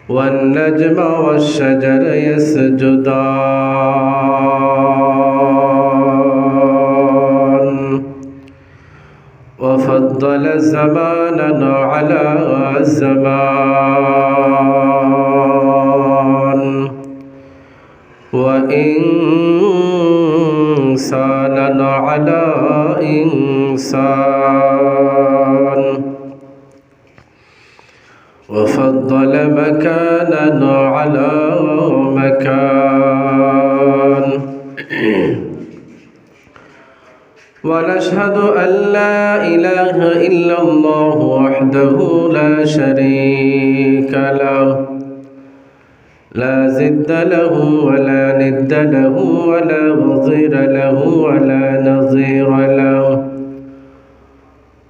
والنجم والشجر يسجدان وفضل زماننا على الزمان وإنساننا على إنسان وفضل مكاننا على مكان ونشهد أن لا إله إلا الله وحده لا شريك له لا ضد له ولا ند له ولا وزير له ولا نظير له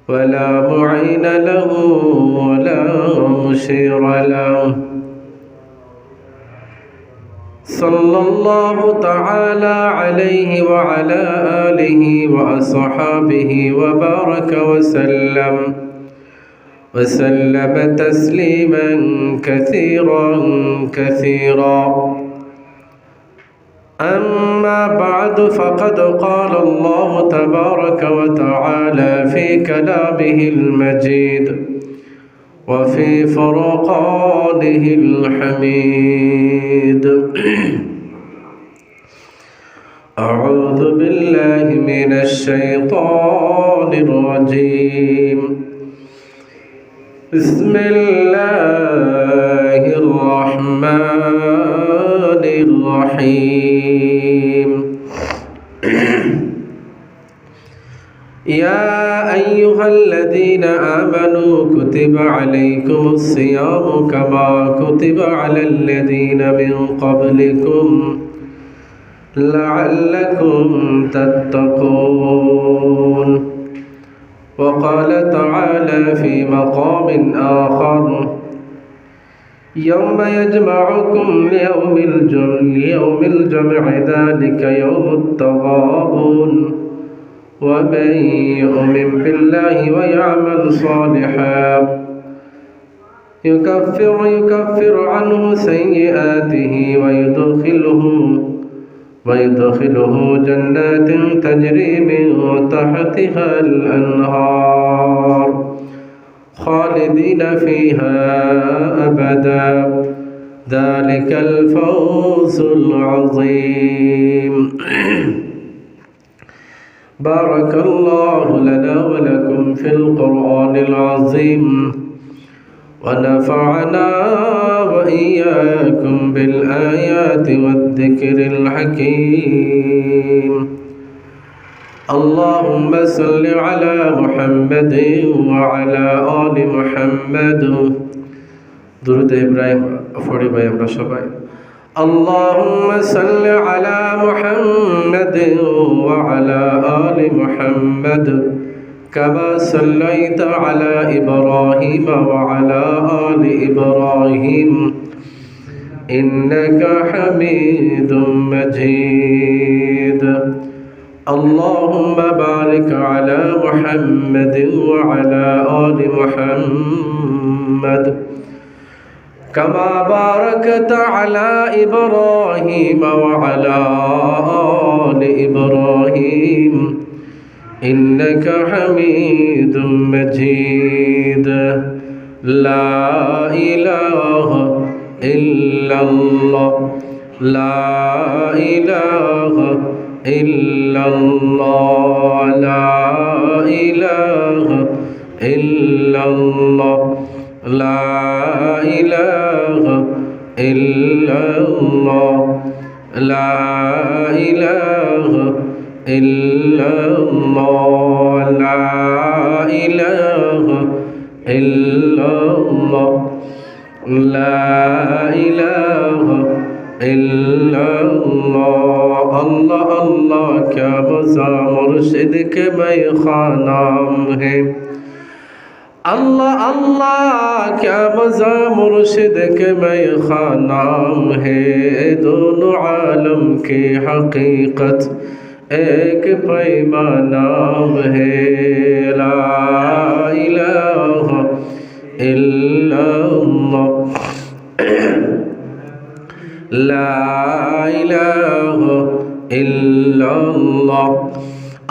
ولا معين له ولا مشير له صلى الله تعالى عليه وعلى آله وأصحابه وبارك وسلم تسليما كثيرا كثيرا أما بعد فقد قال الله تبارك وتعالى في كلامه المجيد وفي فرقانه الحميد أعوذ بالله من الشيطان الرجيم بسم الله الرحمن الرحيم يا أيها الذين آمنوا كتب عليكم الصيام كما كتب على الذين من قبلكم لعلكم تتقون وقال تعالى في مقام آخر يوم يجمعكم ليوم الجمع ذلك يوم التغابن ومن يؤمن بالله ويعمل صالحا يكفر عنه سيئاته ويدخله جنات تجري من تحتها الأنهار خالدين فيها أبدا ذلك الفوز العظيم بارك الله لنا ولكم في القرآن العظيم ونفعنا وإياكم بالآيات والذكر الحكيم اللهم صل على محمد وعلى آل محمد درود إبراهيم أفوري باي أمرا شباي اللهم صل على محمد وعلى آل محمد كما صليت على إبراهيم وعلى آل إبراهيم إنك حميد مجيد اللهم بارك على محمد وعلى آل محمد كما باركت على إبراهيم وعلى آل إبراهيم إنك حميد مجيد لا إله إلا الله لا إله إلا الله لا إله إلا الله لا إله إلا الله لا إله إلا الله لا إله إلا الله لا إله إلا الله اللہ اللہ کیا مزہ مرشد کے میں خانام ہے اللہ اللہ کیا مزہ مرشد کے میں خانام ہے دونوں عالم کی حقیقت ایک پیمانام ہے لا الہ الا লা ইলাহা ইল্লাল্লাহ।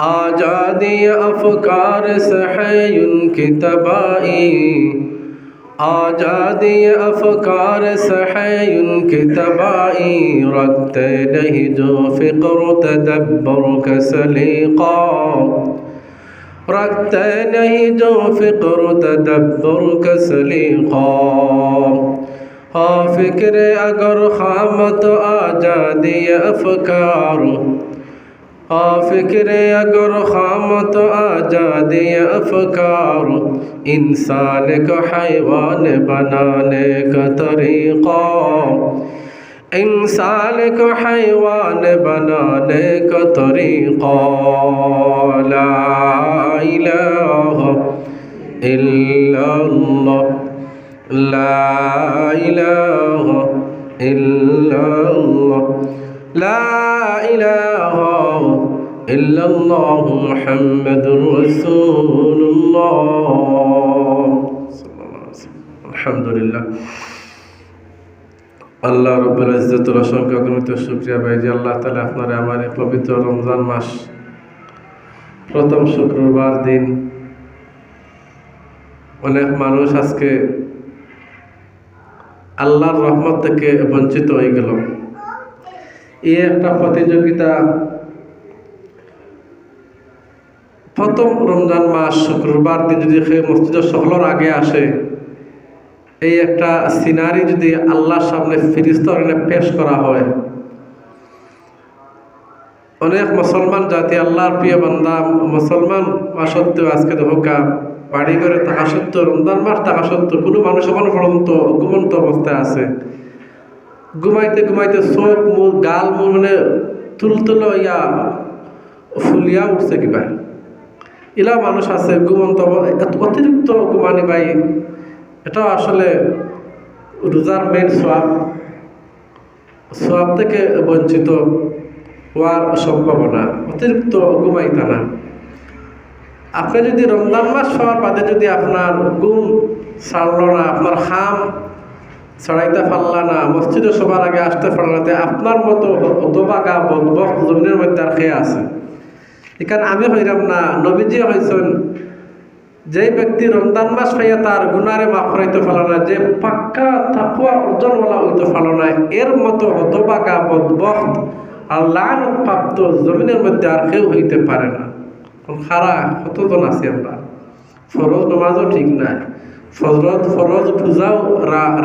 आजादी अफकार से है उनकी तबाही, आजादी अफकार से है उनकी तबाही, रखते नहीं जो फिक्र तदब्बर का सलीका, रखते नहीं जो फिक्र तदब्बर का सलीका। हाँ फिक्र अगर खामत आजादी अफकार, फिक्र अगर खामत आजादी अफकार, इंसान को हैवान बनाने का तरीक़ा, इंसान को हैवान बनाने का तरीक़ा। ला इलाहा इल्लल्लाह, ला इलाहा इल्लल्लाह, ला इलाहा इल्लल्लाह मुहम्मदुर रसूलुल्लाह। আলহামদুলিল্লাহ। আল্লাহ রাব্বুল ইজ্জতের অসংখ্য অগণিত শুকরিয়া ভাই যে আল্লাহ তাআলা আপনারা আমার এই পবিত্র রমজান মাস প্রথম শুক্রবার দিন অনেক মানুষ আজকে আল্লাহর রহমত থেকে বঞ্চিত হয়ে গেল। এই একটা প্রতিযোগিতা, প্রথম রমজান মাস শুক্রবার দিন যদি মসজিদের সকলের আগে আসে, এই একটা সিনারি যদি আল্লাহর সামনে ফেরেশতার পেশ করা হয়, অনেক মুসলমান জাতি আল্লাহর প্রিয় বান্দা মুসলমান সত্ত্বেও আজকে দেখা বাড়ি ঘরে থাকা সত্ত্বেও, রমজান মাস থাকা সত্ত্বেও কোনো মানুষ এখনো পর্যন্ত ঘুমন্ত অবস্থায় আছে। ঘুমাইতে ঘুমাইতে চোখ মুখ গাল মুখ মানে তুলতুল ইয়া ফুলিয়া উঠছে কিবা, এলাও মানুষ আছে ঘুমন্ত অতিরিক্ত ঘুমানি ভাই। এটা আসলে রোজার মেন সোয়াব থেকে বঞ্চিত হওয়ার সম্ভাবনা, অতিরিক্ত ঘুমাইতা না। আপনি যদি রমজান মাস হওয়ার বাদে যদি আপনার ঘুম ছাড়ল না, আপনার খাম ছাড়াইতে পারলা না, মসজিদে সবার আগে আসতে পারল না, আপনার মতো হতবাগা বদবক্ত জমিনের মধ্যে আর খেয়ে আছে। এখানে আমি হইলাম না, নবীজি হয়েছেন যে ব্যক্তি রমজান মাস পাইয়া তার গুনারে মাফ করাইতে পারল না, যে পাক্কা তাকওয়া অর্জনওয়ালা হইতে পারল না, এর মতো হতবাগা বদবক্ত আর লানত প্রাপ্ত জমিনের মধ্যে আর কেউ হইতে পারে না। খারা কতজন আছি আমরা, ফরজ নমাজও ঠিক নাই, ফরজ পূজাও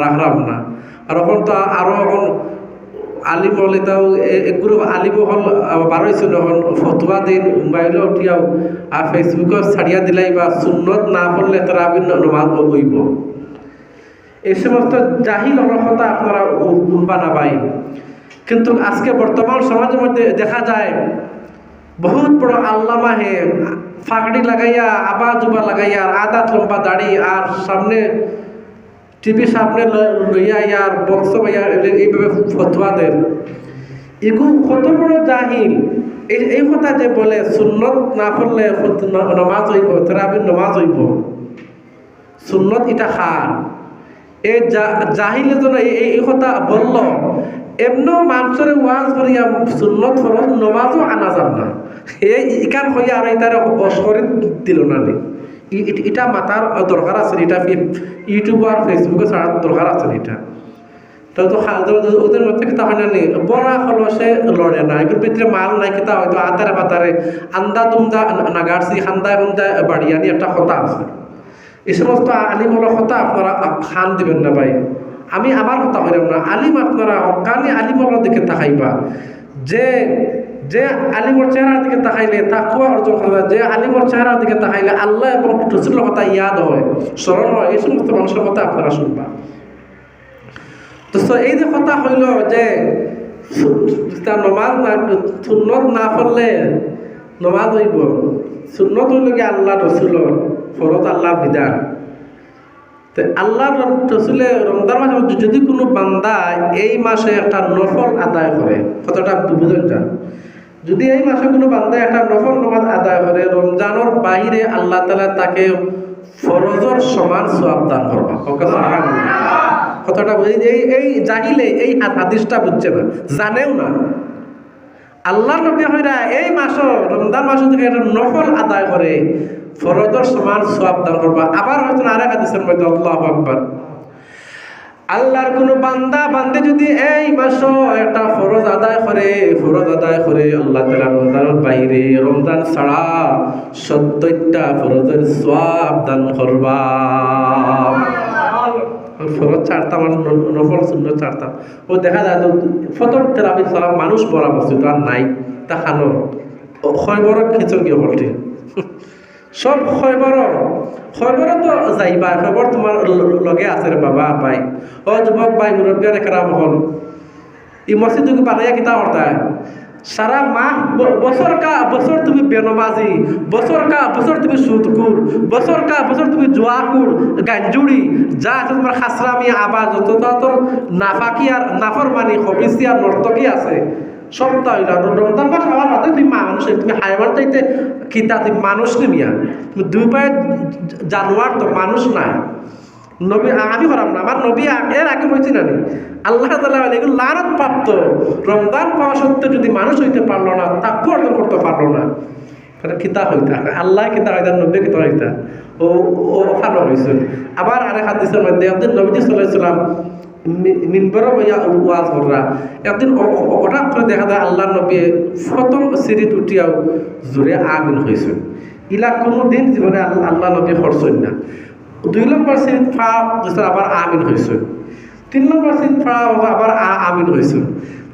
রাখলাম না। আর এখন তো আরো এখন আলিম হলে তাও গ্রুপ আলিম হল বারোইছিল, এখন ফতুয়া দিন মোবাইলে উঠিয়াও আর ফেসবুকত ছাড়িয়া দিলাই বা সুন্নত না পড়লে তারা আমি নমাজ হইব। এই সমস্ত জাহিল কথা আপনারা উনবা না পাই। কিন্তু আজকে বর্তমান সমাজের মধ্যে দেখা যায় বহুত বড় আল্লামা হে ফাঁকড়ি লাগাইয়া আবা জুবা লাগাইয়া আদা লম্বা দাড়ি আর সামনে টিভি সামনে লইয়া ইয়ার বক্স ভাইয়া এইভাবে ফতুয়া দেন। এগুলো কত বড় জাহিল। এই কথা যে বলে সুন্নত না পড়লে নমাজ হইব, তারাবির নমাজ হইব, সুন্নত এটা খান, এই জাহিলে যেন এই কথা বলল, এমনও মানুষের ওয়াজ করিয়া সুন্নত ফরজ নমাজও আনা যান না, এই ইকান হইয়া আর তার অস্করি দিল না। এটা মাতার দরকার আছে, এটা ইউটিউব আর ফেসবুকে ছাড়ার দরকার আছে। এটা তো ওদের মধ্যে কিতা হয় না নি, বড়া খলসে লড়ে না, এগুলোর ভিতরে মাল নাই, কিতা হয়তো আতারে বাতারে আন্দা তুমদা নাগারছি খান্দায় খুন্দায় বাড়িয়ানি একটা কথা আছে। এই সমস্ত আলিমওয়ালা কথা আপনারা খান দিবেন না ভাই। আমি আমার কথা হইলাম না, আলিম আপনারা হকানি আলিমওয়ালার দিকে তাকাইবা, যে যে আলিমর চেহারার দিকে তাকাইলে তাকওয়া অর্জন করা, যে আলিমর চেহারার দিকে তাকাইলে আল্লাহ এবং রাসূলের কথা ইয়াদ হয়, স্মরণ হয়, এই সমস্ত মানুষের কথা আপনারা শুনবা। তো এই যে কথা হইল যে নমাজ না সুন্নত না পড়লে নমাজ হইব, সুন্নত হইল কি আল্লাহ রসুলের ফরজ, আল্লাহর বিধান। তো আল্লাহ রসুলে রমজান মাসে যদি কোনো বান্দা এই মাসে একটা নফল আদায় করে, কতটা বুঝেন যান, যদি এই মাসে কোনো বান্দা একটা নফল নামাজ আদায় করে, রমজানের বাইরে আল্লাহ তাআলা তাকে ফরজের সমান সওয়াব দান করবা। কথাটা এই জাহিলে এই হাদিসটা বুঝছে না, জানেও না। আল্লাহ নবী হইরা এই মাস রমজান মাস থেকে একটা নফল আদায় করে ফরজের সমান সওয়াব দান করবা। আবার হয়তো আরেক হাদিসের মধ্যে আল্লাহু আকবার, আল্লাহর কোনো বান্দা বান্দে যদি এই মাস একটা ফরজ আদায় করে আল্লাহ তাআলা রমজানের বাইরে রমজান ছাড়া ৭০টা ফরজের সওয়াব দান করবা। ফরজ ছাড়তাম আর নফল সুন্নাত ছাড়তাম, ও দেখা যায় তো ফতর তেরাবি সালাম মানুষ বড়া বস্তু তো আর নাই, তা খানো খয়বর খিচন কি হলটি সব খয়বর তো যাইবা, খবর তোমার লগে আছে রে বাবা ভাই, ও যুবক ভাই মুরব্বিয়ার একরাম হল এই মসজিদ বানাইয়া কিতা হরতায় সারা মাহ বছর তুমি বেনমাজি, বছর তুমি সুদকুর, বছর তুমি জুয়াকুর, গাঞ্জুড়ি যা আছে তোমার খাসরামি আবাজ যত তোর নাফাকি আর নাফরমানি খবিসি আর নর্তকি আছে সবটা হইল। রমজান মাস হওয়ার মাত্র তুমি মানুষ, তুমি হাইওয়ান চাইতে কিতা তুমি মানুষ নিমিয়া, তুমি দুই পায়ে জানোয়ার তো মানুষ নাই। নবী আমি করাম না, আমার নবী এর আগে হয়েছি না আল্লাহ তাআলা এগুলো লানত প্রাপ্ত। রমজান পাওয়া সত্ত্বেও যদি মানুষ হইতে পারলো না, তাকে অর্জন করতে পারলো না, কিতা হইতা আল্লাহ কিতা হইতা নবী কিতা হইতা ও ফানো হয়েছে। আবার আরেক হাদিসের মধ্যে একদিন নবীজি সাল্লাল্লাহু আলাইহি ওয়াসাল্লাম মিম্বরে বইয়া ওয়াজ কররা, একদিন হঠাৎ করে দেখা যায় আল্লাহ নবী প্রথম সিঁড়িত উঠিয়াও জোরে আমিন হয়েছে। ইলা কোনো দিন জীবনে আল্লাহ নবী করছেন না। 2 নম্বর সিট ফা আবার আমিন হয়েছে, 3 নম্বর সিট ফা আবার আমিন হয়েছে।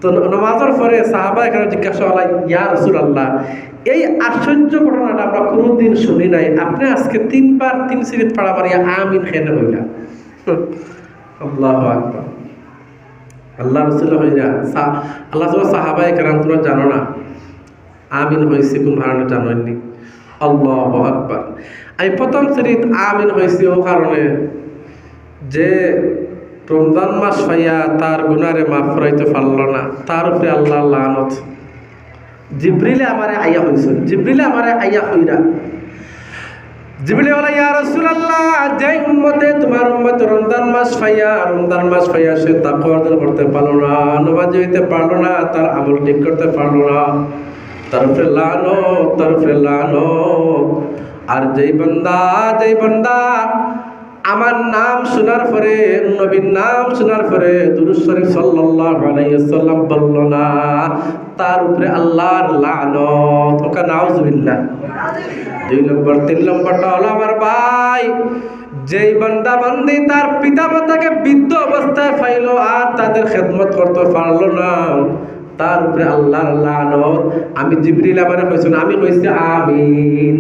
তো নামাজের পরে সাহাবা এখানে জিজ্ঞাসা হল, ইয়া রাসূলুল্লাহ, এই আশ্চর্য ঘটনাটা আমরা কোনোদিন শুনি নাই, আপনি আজকে 3 বার 3 সিট ফাড়া মারিয়া আমিন খেলে হইলা। আল্লাহু আকবার, আল্লাহ রাসূল হইলা আল্লাহ সাহাবা একরাম তোমরা জানো না আমিন হয়েছে কোন কারণে জানেননি? আল্লাহু আকবার। আমি প্রথম শ্রেণীত আমিন হয়েছি ও কারণে যে রমজান মাস পাইয়া তার গুনারে মাফ করাইতে পারল না, তার উপরে আল্লাহ লানত। জিবরিলে আমারে আইয়া হইছে, জিবরিলে আমারে আইয়া হইরা জিবরিলে বলে, ইয়া রাসূলুল্লাহ, যে উম্মতে তোমার উম্মত রমজান মাস পাইয়া সে তাকওয়া অর্জন করতে পারলো না, নামাজি হইতে পারলো না, তার আমল ঠিক করতে পারলো না, তার উপরে লানত। আর যেই বান্দা আমার নাম শোনার পরে, নবীর নাম শোনার পরে দুরূদ শরীফ সাল্লাল্লাহু আলাইহি ওয়াসাল্লাম বলল না, তার উপরে আল্লাহর লানত। ওকা নাউজুবিল্লাহ। 2 নম্বর 3 নম্বরটা হলো আমার ভাই, যেই বান্দা বান্দি তার পিতা মাতাকে বৃদ্ধ অবস্থায় পাইলো আর তাদের খেদমত করতে পারলো না, তার উপরে আল্লাহর লানত। আমি জিবরিল আমারে কইছেন, আমি কইছি আমিন।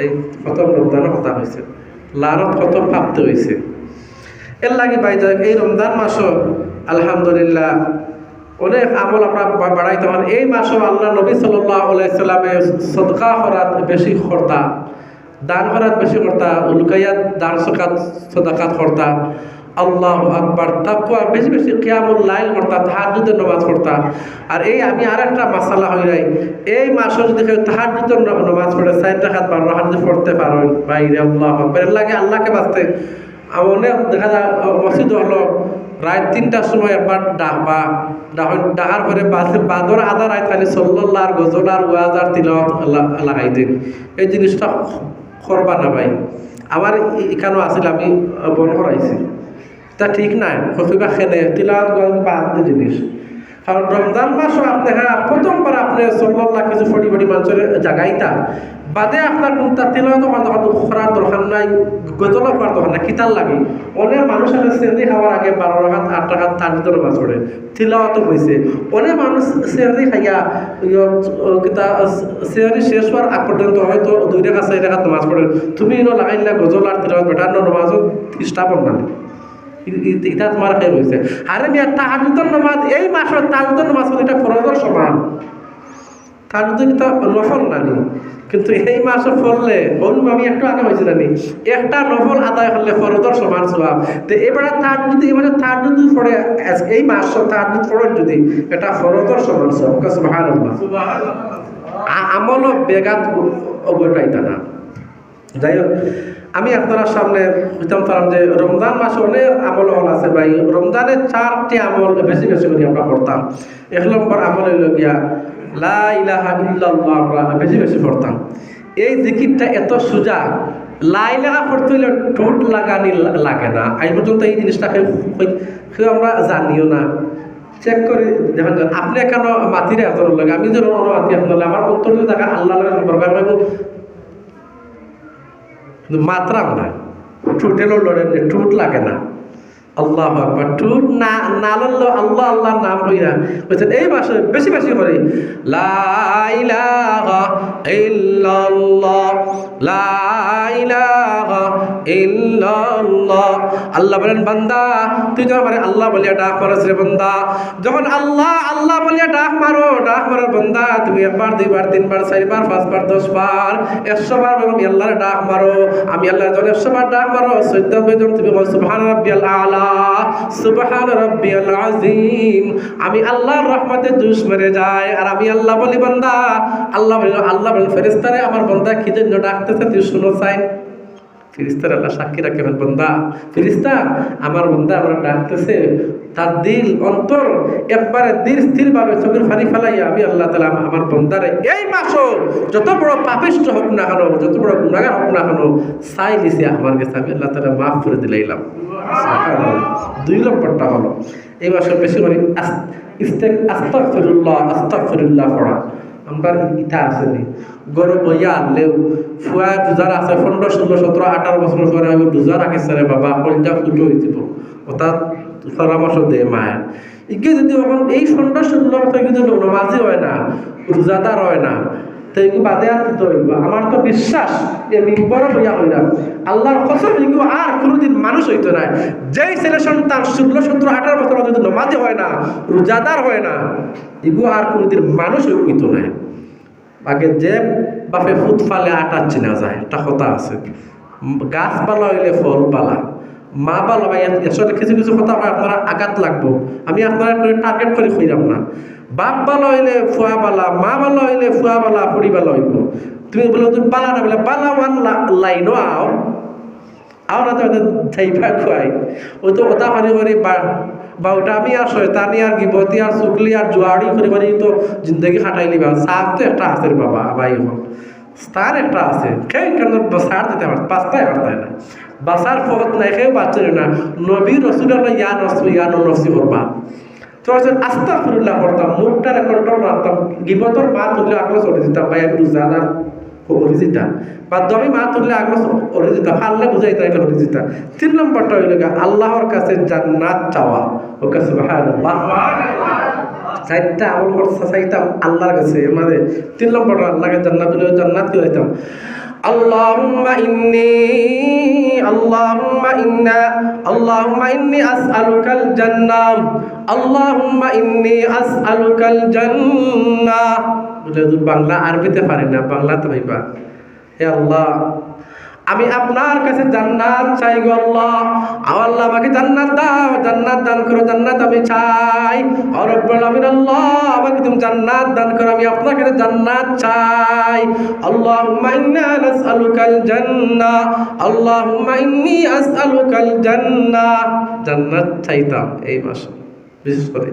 এই প্রথম রমজানের কথা হয়েছে, লানত কত প্রাপ্ত হয়েছে। এর লাগে ভাই এই রমজান মাসও আলহামদুলিল্লাহ অনেক আমল আমরা বাড়াইতে পারেন। এই মাসও আল্লাহ নবী সাল্লাল্লাহু আলাইহি সাল্লামে সদকা করাত বেশি করতা, দান করাত বেশি করতা, লুকাইয়াত দান সদাকাত করতা, আল্লাহু আকবার, তাকওয়া বেশি কিয়ামুল লাইল করতা, তাহাজ্জুদের নামাজ পড়তা। আর এই আমি আরেকটা মাসালা হই নাই, এই মাসে যদি কেউ তাহাজ্জুদের নামাজ পড়ে 4 রাকাত 12 রাকাত যদি পড়তে পারেন বাইরে, আল্লাহু আকবার, এর লাগে আল্লাহকে বাঁচতে অনেক দেখা যায় মসজিদ হলো রাত 3টার সময় একবার ডাকবা, ডাকার পরে বাদর আধা রাত খালি সাল্লাল্লাহু আর গজল আর ওয়াজ আর তিলাওয়াত লাগাই দিন। এই জিনিসটা করবা না ভাই। আমার এখানেও আসলে আমি বন করাইছি, তা ঠিক নাই, হইবা খেলে তিলাওয়াত বাদ জিনিস। কারণ রমজান মাসও আপনি প্রথমবার আপনি সাল্লাল্লাহু কিছু ফটি মানুষের জাগাইতা বাদে আপনার কোনটা তিলাওয়াত করার দরকার নাই, গজল করার দরকার নাই, কিতাল লাগে। অনেক মানুষ সেহরি খাওয়ার আগে 12 রাকাত 8 রাকাত তাহাজ্জুদের নামাজ পড়ে, তিলাওয়াতও হয়েছে। অনেক মানুষ সেহরি খাইয়া সেহরি শেষ হওয়ার আগ পর্যন্ত হয়তো 2 রাকাত 4 রাকাত নামাজ পড়ে। তুমি লাগাইলা গজল আর তিলাওয়াত বেটার নামাজও খ্রিস্টাপন না, এটা তোমার খেয়ে হয়েছে। আরে মিয়া তাহাজ্জুদের নামাজ এই মাসের তাহাজ্জুদের নামাজ এটা ফরজের সমান, তাহাজ্জুদ এটা নফল নানি, কিন্তু এই মাসে পড়লে আমি একটু আগে হয়েছে জানি একটা নফল আদায় করলে ফরজের সমান সওয়াব। তো এবারে তাহাজ্জুদ এই মাসে তাহাজ্জুদ পড়ে এই মাস তাহাজ্জুদ পড়েন যদি এটা ফরজের সমান সওয়াব। সুবহানাল্লাহ, সুবহানাল্লাহ। আমল বেগাত অবটাইতা না। যাই হোক, আমি আপনার সামনে বুঝতাম পারলাম যে রমজান মাসে অনেক আমল হল আছে ভাই। রমজানের 4টি আমল বেশি বেশি করে আমরা করতাম। 1 নম্বর আমল হইল গিয়া লা ইলাহা ইল্লাল্লাহ, আমরা বেশি বেশি পড়তাম। এই জিকিরটা এত সোজা, লা ইলাহা পড়তে হইলে ঠোঁট লাগানি লাগে না। আজ পর্যন্ত এই জিনিসটাকে কেউ আমরা জানিও না। চেক করে দেখেন, আপনি কেন মাতিরে এত লাগে, আমি যেন মাতি আপনার আমার অন্তর দেখা আল্লাহ সম্পর্ক মাত্রাম না, ঠুটেরও লড়ে ঠুট লাগে না। আল্লাহ আকবার, ঠুট না লড়লেও আল্লাহ আল্লাহর নাম হইয়া বলছেন এই মাসে বেশি বেশি করে লা ইলাহা ইল্লাল্লাহ, লা ইলাহা ইল্লাল্লাহ। আল্লাহ বলেন বান্দা তুই যখন মানে আল্লাহ বলিয়া ডাক মারো রে বান্দা, যখন আল্লাহ আল্লাহ বলিয়া ডাক মারো বান্দা, তুমি 1 বার 2 বার 3 বার 4 বার 5 বার 10 বার 100 বার আমি আল্লাহর ডাক মারো। আমি আল্লাহর যখন 100 বার ডাক মারো 14 বার যখন তুমি বলো সুবহান রাব্বিয়াল আলা, সুবহান রাব্বিয়াল আযীম, আমি আল্লাহর রহমতে জুস মেরে যায়। আর আমি আল্লাহ বলি বান্দা, আল্লাহ বলেন ফেরেশতারে আমার বান্দা কি জন্য ডাকতেছে তুই শুনো চাই। ফেরেশতার আল্লাহ সাক্ষী রাখবেন বান্দা, ফেরেশতা আমার বান্দা আমার ডাকতেছে, তার দিল অন্তর একবারে স্থির ভাবে চোখের পানি ফেলাইয়া আমি আল্লাহ তাআলা আমার বান্দারে এই মাসও যত বড় পাপিষ্ঠ হোক না কেন, যত বড় গুনাহগার হোক না কেন চাই দিছে আমার কাছে, আমি আল্লাহ তাআলা মাফ করে দিলাম। 2 নম্বরটা হলো এই মাসে বেশি করে আস্তাগফিরুল্লাহ পড়া। আমরা ইটা আছে নি গরু বইয়া আনলেও ফুয়া দুজার আছে 15 16 17 18 বছর পরে আমি দুজার রাখিস রে বাবা, কলজা ফুটো হয়ে যাব। অর্থাৎ পরামর্শ দেয় মায়ের ইকে যদি এখন এই 15 16 বছর কিন্তু নামাজি হয় না, রোজাদার হয় না, তাই বাদে আর কি হইব? আমার তো বিশ্বাস যে মিম্বর বইয়া হইরা আল্লাহর কসম এগুলো আর কোনোদিন মানুষ হইতো না। যেই ছেলে সন্তান 16 17 18 বছর যদি নামাজি হয় না, রোজাদার হয় না, এগুলো আর কোনোদিন মানুষ হইতো না। আগে যে বাপে ফুট ফালে আটা চিনা যায়, একটা কথা আছে, গাছ পালা হইলে ফল পালা, মা বালা ভাই আসলে কিছু কিছু কথা হয় আপনারা আঘাত লাগবো, আমি আপনারা করে টার্গেট করে খুঁজাম না। বাপ ভালো হইলে ফুয়া বালা, মা ভালো হইলে ফুয়া বালা, পরি ভালো হইব। তুমি বলে তুমি বালা না বলে বালা ওয়ান লাইনও আও না তো থাইফা খুয়াই ওই তো ওটা হারি হারি বা ওটা আমি আর শয়তানি আর গিবতি আর চুগলি আর জুয়াড়ি করে করে তো জিন্দগি খাটাইলি বা সার তো একটা আছে বাবা ভাই হোক, স্থান একটা আছে সেই কেন সার দিতে পারত 5টায় পারতায় না, বাসার ফত নাই খেয়েও বাচ্চারে না। নবী রসুল্লাহ ইয়া নসু ইয়া নফসি করবা তো আস্তাগফিরুল্লাহ করতাম, মুখটা কন্ট্রোল রাখতাম, গিবতর মা তুললে আগলো চলে দিতাম ভাই আমি রোজাদার করে দিতাম, বা দমি মা তুললে আগলো করে দিতাম, হারলে বুঝাই তাই করে দিতাম। 3 নম্বরটা হইল আল্লাহর কাছে জান্নাত চাওয়া, ওর কাছে সুবহানাল্লাহ 4টা আমল করতে চাইতাম আল্লাহর কাছে, মানে 3 নম্বরটা আল্লাহকে জান্নাত দিলে জান্নাত কি হইতাম আল্লাহুম্মা ইন্নী আসআলুকাল জান্নাহ, আল্লাহুম্মা ইন্নী আসআলুকাল জান্নাহ। যদি বাংলা আরবিতে পারি না, বাংলাতে ভাইবা হে আল্লাহ আমি আপনার কাছে জান্নাত চাই গো আল্লাহ, আল্লাহ আমাকে জান্নাত দাও, জান্নাত দান করো, জান্নাত আমি চাই। আর রব্বুল আমিন আল্লাহ আমাকে তুমি জান্নাত দান করো, আমি আপনার কাছে জান্নাত চাই। আল্লাহুম্মা ইন্না নাসআলুকাল জান্নাহ, আল্লাহুম্মা ইন্নী আসআলুকাল জান্নাহ। জান্নাত চাইতাম এই মাসে বিশেষ করে।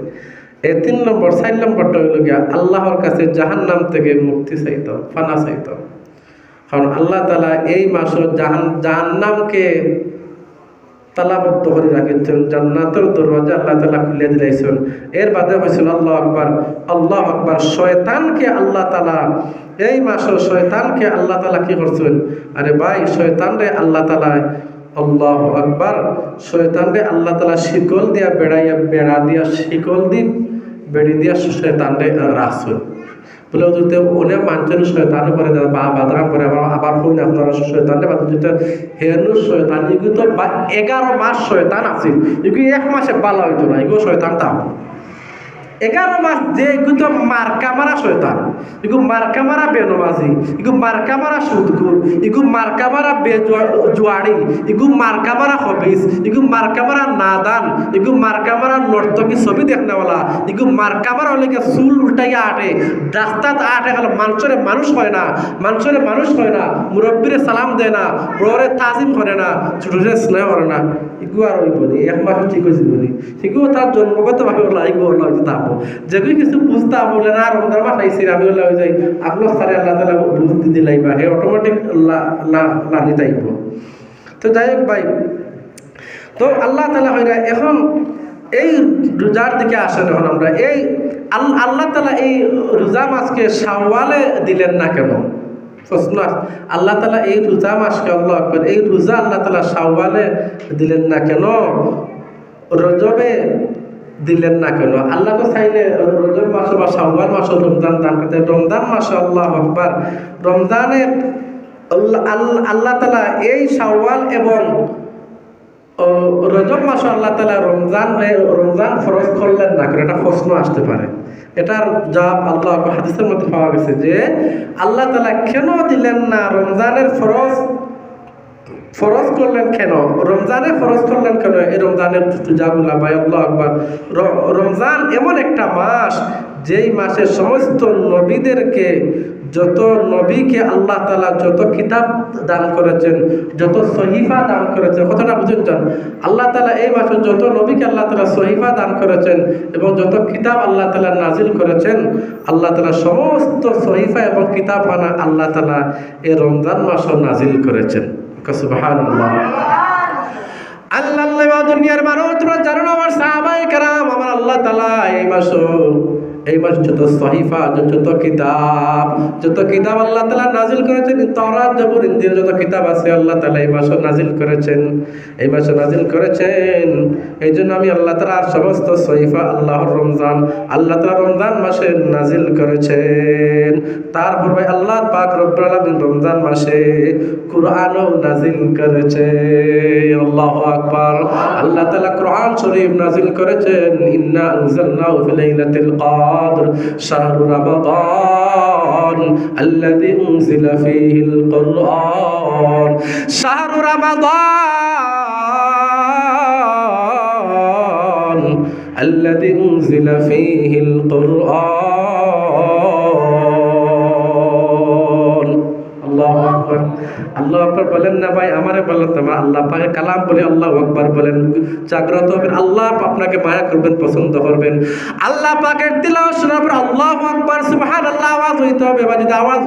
এই 3 নম্বর 4 নম্বরটা হইল গিয়া আল্লাহর কাছে জাহান্নাম থেকে মুক্তি চাইতাম, ফানা চাইতাম। কারণ আল্লাহ তাআলা এই মাসে জাহান্নামকে তালাবদ্ধ করে রাখিছেন, জান্নাতের দরওয়াজা আল্লাহ তাআলা খুলে দিয়েছেন। এর বাদে হয়েছিল আল্লাহু আকবার, আল্লাহু আকবার। শয়তানকে আল্লাহ তাআলা এই মাসে শয়তানকে আল্লাহ তাআলা কি করছেন? আরে ভাই শয়তানরে আল্লাহ তাআলা আল্লাহু আকবার, শয়তানরে আল্লাহ তাআলা শিকল দিয়া বেড়া দিয়া শিকল দি বেড়ি দিয়া শয়তানরে রাখছেন। বলে যদি অনেক মানুষের শয়তান করে বা বাধা করে আবার হইল আপনারা শয়তানে বাধা দিতে হেনু শয়তান এগুলো তো 11 মাস শয়তান আছে, এগুলো 1 মাসে বালা হইতো না, এগুলো শয়তান তাও 11 মাস যে এগুলো মার্কা মারা শয়তান, এগুলো মার্কা মারা বেনমাজি, এগুলো মার্কা মারা সুদগুর, এগুলো মার্কা মারা জুয়ারি, এগুলো মার্কা মারা হবিস, এগুলো মার্কা মারা নাদান, এগুলো মার্কা মারা নর্তকী ছবি দেখনেওয়ালা, এগুলো মার্কা মারা হলে চুল উল্টাইয়া আটে, রাস্তাত আটে গেল মানুষের মানুষ হয় না, মানুষের মানুষ হয় না, মুরব্বীরে সালাম দেয় না, বড়রে তাজিম করে না, ছোটরে স্নেহ করে না, এগুলো আর ওই বলি 1 মাস ঠিক হয়েছে বলি, সেগুলো তার জন্মগতভাবে ওলা এগুলো হলো তাপো যেগুলো কিছু বুঝতাম বলে না রমজান মাস আইসি আমি হলে হয়ে যাই আপনার সারে আল্লাহ তালা বুঝতে দিলাইবা হে অটোমেটিক লানি তাইব। তো যাই হোক ভাই, তো আল্লাহ তালা হয় না এখন এই রোজার দিকে আসেন। এখন আমরা এই আল্লাহ তালা এই রোজা মাসকে শাওয়ালে দিলেন না কেন? প্রশ্ন, আল্লাহ তালা এই রোজা মাসকে আল্লাহ আকবার এই রোজা আল্লাহ তালা শাওয়ালে দিলেন না কেন, রজবে দিলেন না কেন? আল্লাহ তো চাইলে রজব মাসে বা শাওয়াল মাসে রমজান দান করতে, রমজান মাসে আল্লাহ আকবার রমজানের আল্লাহ তালা এই শাওয়াল এবং রজব মাসে আল্লাহ তালা রমজান ফরজ করলেন না কেন? এটা প্রশ্ন আসতে পারে। এটার জবাব আল্লাহ হাদিসের মধ্যে পাওয়া গেছে যে আল্লাহ তালা কেন দিলেন না রমজানের ফরজ করলেন কেন, রমজানে ফরজ করলেন কেন? এই রমজানের রোজাগুলা ভাই আল্লাহ আকবার, রমজান এমন একটা মাস যেই মাসে সমস্ত নবীদেরকে, যত নবীকে আল্লাহ তাআলা যত কিতাব দান করেছেন, যত সহিফা দান করেছেন, কথাটা বুঝেন যান, আল্লাহ তাআলা এই মাসে যত নবীকে আল্লাহ তাআলা সহিফা দান করেছেন এবং যত কিতাব আল্লাহ তাআলা নাজিল করেছেন, আল্লাহ তাআলা সমস্ত সহিফা এবং কিতাব আল্লাহ তাআলা এই রমজান মাসে নাজিল করেছেন। সুবহানাল্লাহ। আল্লাহ দুনিয়ার মানুষ তোমরা জানো না, আমার সাহাবায়ে কেরাম, আমার আল্লাহ তাআলা এই মাস যত সহিফা, যত কিতাব আল্লাহ তাআলা নাজিল করেছেন, তাওরাত জবুর ইনজিল যত কিতাব আছে আল্লাহ তাআলা এই মাসে নাজিল করেছেন, এই জন্য আমি আল্লাহ তাআলার সমস্ত সহিফা আল্লাহ তাআলা রমজান মাসে নাজিল করেছেন। তারপর ভাই আল্লাহ পাক রব্বুল আলামিন রমজান মাসে কুরআনও নাজিল করেছেন। আল্লাহু আকবার। আল্লাহ তাআলা কুরআন শরীফ নাজিল করেছেন, ইন্না আনজালনাহু ফি লাইলাতিল কদর শাহরু রমাদান আল্লাযী উনজিলা ফীহিল কুরআন শাহরু রমাদান আল্লাযী উনজিলা ফীহিল কুরআন। আল্লাহু আকবার। আল্লাহু আকবার বলেন না ভাই, আমারে বলেন না, আল্লাহ পাকে কালাম বলে আল্লাহু আকবার বলেন, জাগ্রত হবেন, আল্লাহ আপনাকে মায়া করবেন, পছন্দ করবেন। আল্লাহ পাকের তিলাওয়াত শোনার পর আল্লাহু আকবার সুবহানাল্লাহ আওয়াজ হইতে হবে। বা যদি আওয়াজ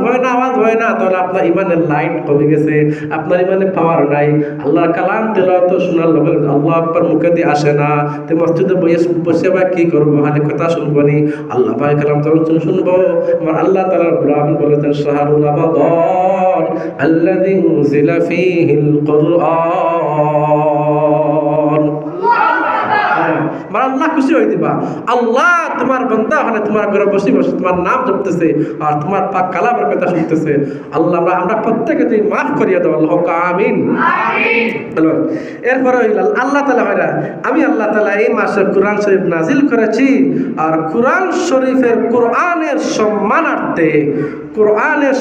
হয় না তাহলে আপনার ইমানের লাইট কমে গেছে, আপনার ইমানে পাওয়ার নাই। আল্লাহর কালাম তিলাওয়াত শোনার লগে আল্লাহু আকবার মুখে দিয়ে আসে না, তো মসজিদে বসে বা কি করবো, খালি কথা শুনবো নি? আল্লাহ পাকের কালাম তখন শুনবো। আমার আল্লাহ তাআলা রব্বুল বলেছেন শাহরু রমাদান আল্লাযী উনজিলা ফীহিল কুরআন। আল্লাহ খুশি হয়ে দিবা, আল্লাহ তোমার বান্দা ওখানে তোমার ঘরে বসে তোমার নাম জপতেছে আর তোমার পাক কালামের কথা শুনতেছে। আল্লাহ আমরা প্রত্যেকে তুই মাফ করিয়া দাও, আল্লাহ আমিন। এরপরে আল্লাহ তাআলা ভাইরা, আমি আল্লাহ তাআলা এই মাসে কোরআন শরীফ নাজিল করেছি, আর কোরআন শরীফের কোরআনের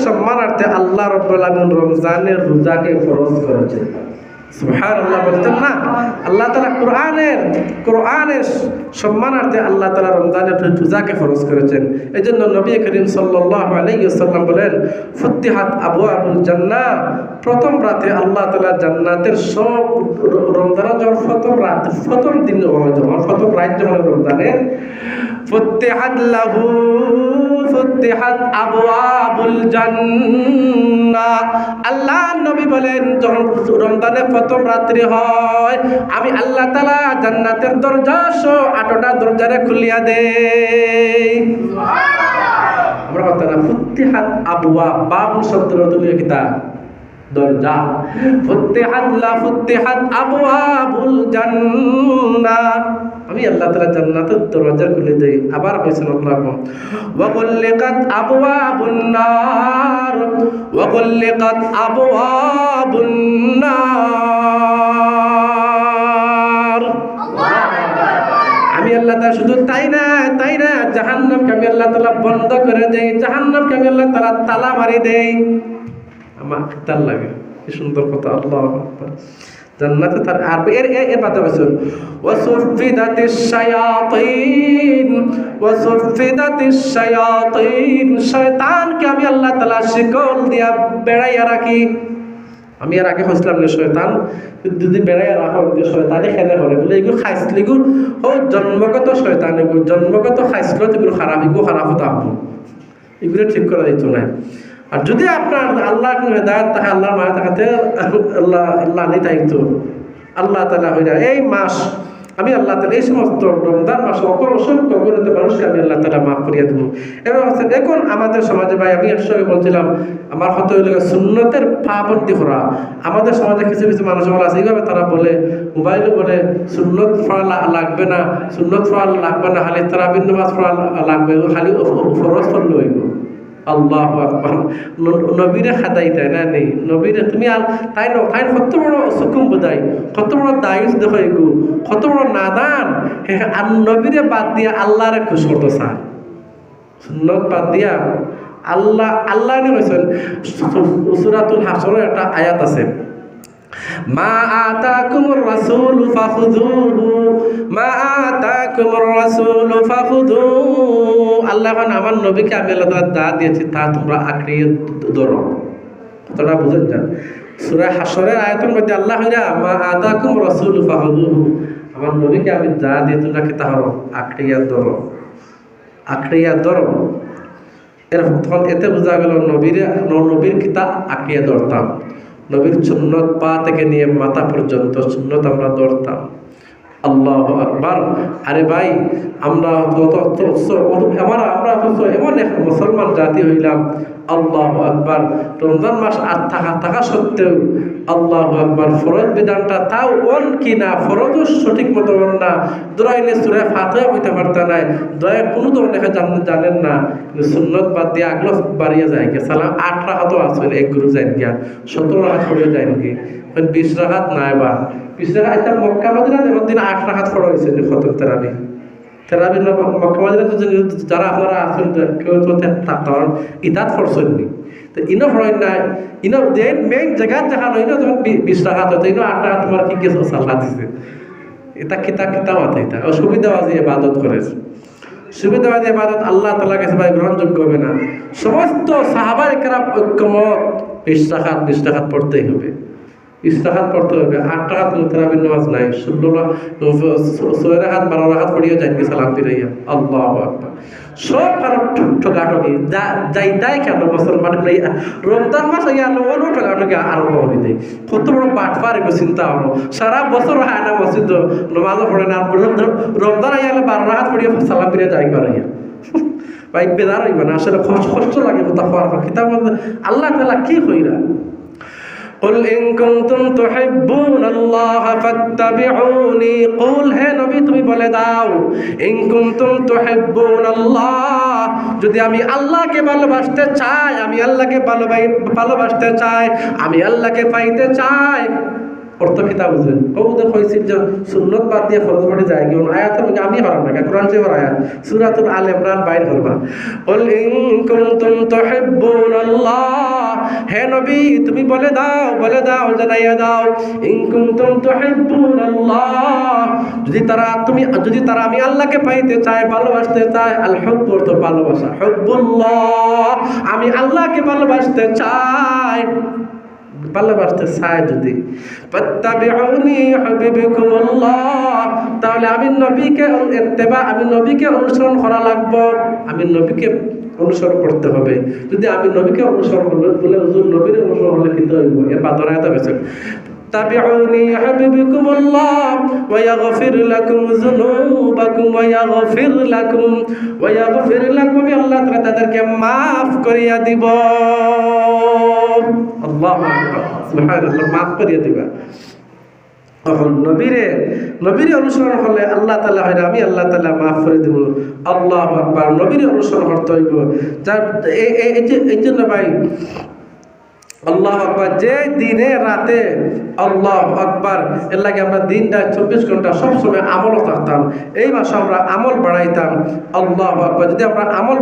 সম্মানার্থে আল্লাহ রাব্বুল আলামিন রমজানের রোজাকে ফরজ করেছেন। সুবহানাল্লাহ বলতেন না? আল্লাহ তাআলা কোরআনের সম্মানার্থে আল্লাহ তাআলা রমজানের রোজাকে ফরজ করেছেন। এজন্য নবী করিম সাল্লাল্লাহু আলাইহি ওয়াসাল্লাম বলেন, ফুতিহাত আবওয়াবুল জান্নাহ, প্রথম রাতে আল্লাহ তাআলা জান্নাতের সব রমজানের যখন প্রথম দিন যখন প্রথম রাত যখন রমজানের ফুতিহাত আবওয়াবুল জান্নাহ, আল্লাহ নবী বলেন যখন রমজানের প্রথম রাত্রি হয়, আমি আল্লাহ তাআলা জান্নাতের দরজা 8টা দরজারে খুলিয়া দেই। আমরা কথা না, ফুতিহাত আবওয়াব, বাবুল শব্দের অর্থ কিতা? দরজা। ফুতিহাত আবওয়াবুল জান্নাহ, আমি আল্লাহ তাআলা জান্নাতের দরজা খুলে দেই। আবার কইছেন আল্লাহ, ওয়া গুল্লিকাত আবওয়াবুন নার, ওয়া গুল্লিকাত আবওয়াবুন নার। আমি আল্লাহ তাআলা শুধু তাই না জাহান্নামকে আমি আল্লাহ তাআলা বন্ধ করে দেই, জাহান্নামকে আমি আল্লাহ তাআলা তালা মারি দেই। আমার তার লাগে কি সুন্দর কথা, আল্লাহু আকবার। জান্নাতে তার আর এর বাতে বলছেন ওয়াসুফিদাতিশ শায়াতিন, ওয়াসুফিদাতিশ শায়াতিন, শয়তানকে আমি আল্লাহ তাআলা শিকল দিয়া বেড়াইয়া রাখি। আমি এর আগে হইছিলাম যে শয়তান যদি বেড়াইয়া রাখা হইতে শয়তানে খেলে করে বলে এগুলো খাইছিল, এগুলো ও জন্মগত শয়তান, এগুলো জন্মগত খাইছিল, এগুলো খারাপ, এগুলো খারাপ হতো আপনি, এগুলো ঠিক করা দিত না। আর যদি আপনার আল্লাহ হেদায়েত থাকে, আল্লাহর মায়া থাকাতে আল্লাহ আল্লাহ আনি তাইতো আল্লাহ তাআলা হইরা এই মাস আমি আল্লাহ তাআলা এই সমস্ত রমজান মাস অসংখ্য গুণিত মানুষকে আমি আল্লাহ তাআলা মাফ করিয়া দেবো। এবার হচ্ছে দেখুন আমাদের সমাজে ভাই, আমি একসঙ্গে বলছিলাম আমার হতে হইলে সুন্নতের পাবন্দি করা। আমাদের সমাজে কিছু কিছু মানুষ আছে এইভাবে তারা বলে, মোবাইলে বলে সুন্নত পড়া লাগবে না, সুন্নত পড়া লাগবে না, খালি তারাবির নামাজ পড়া লাগবে, খালি ফরজ পড়লে হইব। আল্লাহু আকবার। নবীরে খাদাই তাই না নেই নবীরে তুমি আর তাই ন, তাই কত বড় সুকুম বোধাই, কত বড় দায়ুস দেখো এগু, কত বড় নাদান। আর নবীরে বাদ দিয়া আল্লাহরে খুশ করতে চায়, সুন্নত বাদ দিয়া আল্লাহ আল্লাহ নে কইছেন। সূরাতুল হাসরের একটা আয়াত আছে, মা আতাকুমুর রাসূল ফাখুযুহু, মা আতাকুমুর রাসূল ফাখুযুহু। আল্লাহ আমার নবীকে আমি আল্লাহ তাআলা যা দিয়েছি তা তোমরা আঁকড়িয়ে ধরো। কথাটা বুঝেন যান। সূরা হাসরের আয়াতের মধ্যে আল্লাহ কইরা মা আতাকুমুর রাসূল ফাখুযুহু, আমার নবীকে আমি যা দিয়ে তোমরা কি তা আঁকড়িয়ে ধরো, আঁকড়িয়ে ধরো। তখন এতে বোঝা গেল নবীর কিতা আঁকড়িয়ে ধরতাম, নবীর সুন্নত পা থেকে নিয়ে মাথা পর্যন্ত সুন্নত আমরা ধরতাম। আল্লাহু আকবার। আরে ভাই আমরা এমন এক মুসলমান জাতি হইলাম, আল্লাহু আকবার, রমজান মাস আর থাকা সত্ত্বেও আল্লাহু আকবার ফরজ বিধানটা তাও অন কিনা, ফরজও সঠিক মতো অন না, দৌড়াইলে সূরা ফাতিহা হইতে পারত নাই, দয়া কোনো তো লেখা জানেন না, কিন্তু সুন্নত বাদ দিয়ে আগলো বাড়িয়ে যায় গিয়া সালাম 8 রাকাতও আছে, এক গুরু যায় গিয়া 17 রাকাত পড়ে যায় নাকি, 20 রাকাত নাই বা 20 রাকাত। এটা মক্কা মদিনা যেমন দিন 8 রাকাত পড়া হয়েছে খতম তারাবি মক্কা মদিনা যারা আপনারা আছেন কেউ তো তার ইদাত ফরসেননি, তো ইনো ফরাই নাই, ইনো দেন মেইন জায়গা দেখানো, ইনো যখন 20 রাকাত হতো, ইনো 8 রাকাত তোমার কি গেছে সাল্লাহ দিছে। এটা কিতা মাথা, এটা সুবিধাবাজি ইবাদত করেছে, সুবিধাবাদী ইবাদত আল্লাহ তাআলার কাছে ভাই গ্রহণযোগ্য হবে না। সমস্ত সাহাবায়ে কেরাম ঐক্যমত 20 রাকাত পড়তেই হবে, 20 রাকাত পড়তে হবে। 8 রাকাত তারাবির নামাজ নাই, 6 রাকাত 12 রাকাত পড়িয়ে যায় কি সালাম ফিরাইয়া। আল্লাহু আকবার। সব কারণ ঠকাঠকি যাই কেন মুসলমান রমজান মাস আগে আলো অন্য ঠকাঠকি আরম্ভ হয়ে যায়। কত বড় বাটপার এগুলো চিন্তা হলো, সারা বছর হয় না মসজিদ নামাজও পড়ে না, রমজান আগে 12 রাকাত পড়িয়ে সালাম ফিরে যাই পারাইয়া ভাই বেদার হইবে না। আসলে কষ্ট লাগে কথা হওয়ার পর কিতাব আল্লাহ তাআলা কি কইরা قل إن كنتم تحبون الله فاتبعوني, قل হে নবী তুমি বলে দাও, ইন কুনতুম তুহিব্বুন আল্লাহ, যদি আমি আল্লাহকে ভালোবাসতে চাই, আমি আল্লাহকে ভালোবাসতে চাই, আমি আল্লাহকে পাইতে চাই। অর্থ কিতাব বুঝবেন ওদের কইছিল যে সুন্নত বাদ দিয়ে ফরজ পড়ে যায় কি আয়াতের মধ্যে আমি হারাম না, কোরআন শরীফের আয়াত সূরাতুল আল ইমরান বাইর করবা। কুল ইন কুনতুম তুহিব্বুনাল্লাহ, হে নবী তুমি বলে দাও জানাইয়া দাও, ইন কুনতুম তুহিব্বুনাল্লাহ, যদি তারা আমি আল্লাহকে পাইতে চায়, ভালোবাসতে চায়, আল হুব্ব অর্থ ভালোবাসা, হুব্বুল্লাহ আমি আল্লাহকে ভালোবাসতে চাই, যদি ফাত্তাবিউনি ইউহিব্বুকুমুল্লাহ, তাহলে আমি নবীকে অনুসরণ করা লাগবে, আমি নবীকে অনুসরণ করতে হবে। যদি আমি নবীকে অনুসরণ করব বলে হুজুর নবীর অনুসরণ হলে কি হইব, এর বাদরা এটা বেশি তাবিউনি ইউহিব্বুকুমুল্লাহ ওয়া ইয়াগফির লাকুম যুনুবাকুম ওয়া ইয়াগফির লাকুম, আল্লাহ তাআলা তাদেরকে maaf করিয়া দিব। আল্লাহু আকবার, সুবহানাল্লাহ, maaf করিয়া দিবা। তখন নবীর অনুসরণ করলে আল্লাহ তাআলা হয় আমি আল্লাহ তাআলা maaf করে দেব। আল্লাহু আকবার। নবীর অনুসরণ করতে হইব। এই জন্য ভাই আল্লাহ আকবার, যে দিনে রাতে আল্লাহ আকবার, এর লাগে আমরা দিনটা 24 ঘন্টা সবসময় আমলও থাকতাম। এই মাসে আমরা আমল বাড়াইতাম। আল্লাহ আকবার, যদি আমরা আমল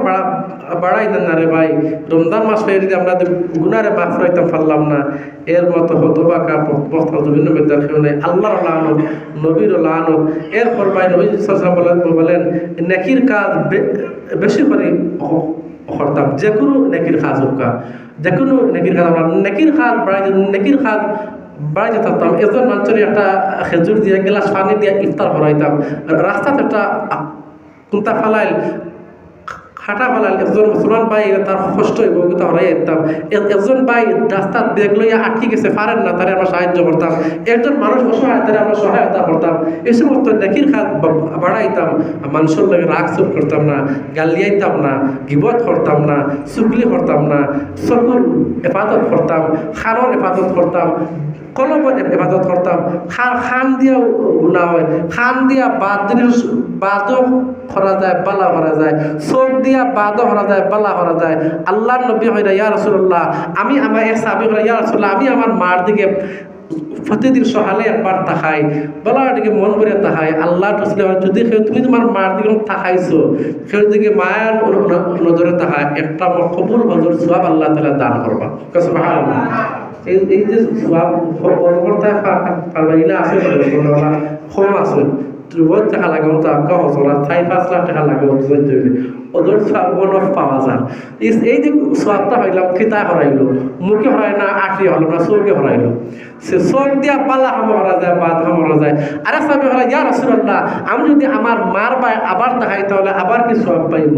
বাড়াইতাম না রে ভাই, রমজান মাস পেয়ে যদি আমরা গুনারে মাফ রাইতাম পারলাম না, এর মতো হতবাকা বিভিন্ন বিদ্যার কেউ নেই। আল্লাহর লানত, নবীর লানত। এরপর ভাই নবী সাল্লাল্লাহু আলাইহি ওয়াসাল্লাম বলেন, নেকির কাজ বেশি করে করতাম, যে কোনো নেকির কাজ হোক, যে কোনো নেকির কাজ আমরা নেকির কাজ বাড়াইতে থাকতাম। একজন মানুষের একটা খেজুর দিয়ে গ্লাস পানি দিয়ে ইফতার করাইতাম। রাস্তাতে একটা কুন্তা ফালাইল খাটা ফালাইল, একজন মুসলমান ভাই তার কষ্ট হইব কিন্তু হরাই যেতাম। একজন ভাই রাস্তার বেগ লইয়া আটকে গেছে, পারেন না, তারে আমরা সাহায্য করতাম। একজন মানুষ অসহায়, তারে আমরা সহায়তা করতাম। এই সমস্ত নেকির কাজ বাড়াইতাম। মানুষের লাগে রাগ চুপ করতাম না, গালিয়াইতাম না, গিবত করতাম না, চুগলি করতাম না, চকুর হেফাজত করতাম, খানোর হেফাজত করতাম, কলমের হেফাজত করতাম। খান দিয়া গুণা হয়, খান দিয়া বাদও করা যায়, বালা করা যায়, চোখ দিয়া বাদও করা যায়, বালা করা যায়। আল্লাহর নবী হইরা ইয়া রাসূলুল্লাহ, আমি আমার এক সাহাবী হইরা ইয়া রাসূলুল্লাহ, আমি আমার মার দিকে প্রতিদিন সকালে একবার তাকাই, বলার দিকে মন ভরে তাকাই। আল্লাহ যদি তুমি তোমার মার দিকে তাকাইছো, সেই দিকে মায়ের নজরে তাকায়, একটা কবুল হজর সওয়াব আল্লাহ তাআলা দান করবা। সুবহানাল্লাহ। এই যে সওয়াব করতে পারবাইলা আছে, কম আছে, বহুত টাকা লাগে, আপনার হজরা 4-5 লাখ টাকা লাগে ওদের সওয়াব পাওয়া যায়। এই যে সওয়াবটা হইলাম কিতা হরাইলো, মুখে হরাই না, আঁকড়ি হলো না, চোখে হরাইলো। সে চোখ দিয়া পাল্লা হাম করা যায়, বাদ হাম করা যায়। আরে সাহেব হলো ইয়া রাসূলুল্লাহ, আমি যদি আমার মার বাই আবার দেখাই তাহলে আবার কি সওয়াব পাইব?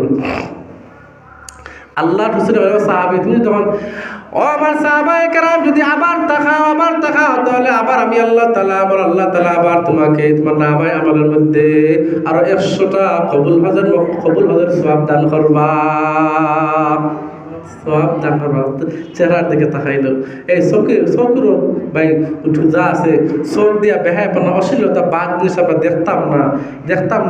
আল্লাহ রসুল সাহাবী, তুমি তখন ও আমার সাহাবায়ে কেরাম, যদি আবার তাকাও তাহলে আবার আমি আল্লাহ তাআলা আবার তোমাকে তোমার নামায় আমলের মধ্যে আরো 100টা কবুল হজের সওয়াব দান করবা। সওয়াব দান করবা। চেহারার দিকে তাকাইলো, এই চোখের ভাই যা আছে, চোখ দিয়া বেহায়াপনা, অশ্লীলতা, বাদ জিনিস আমরা দেখতাম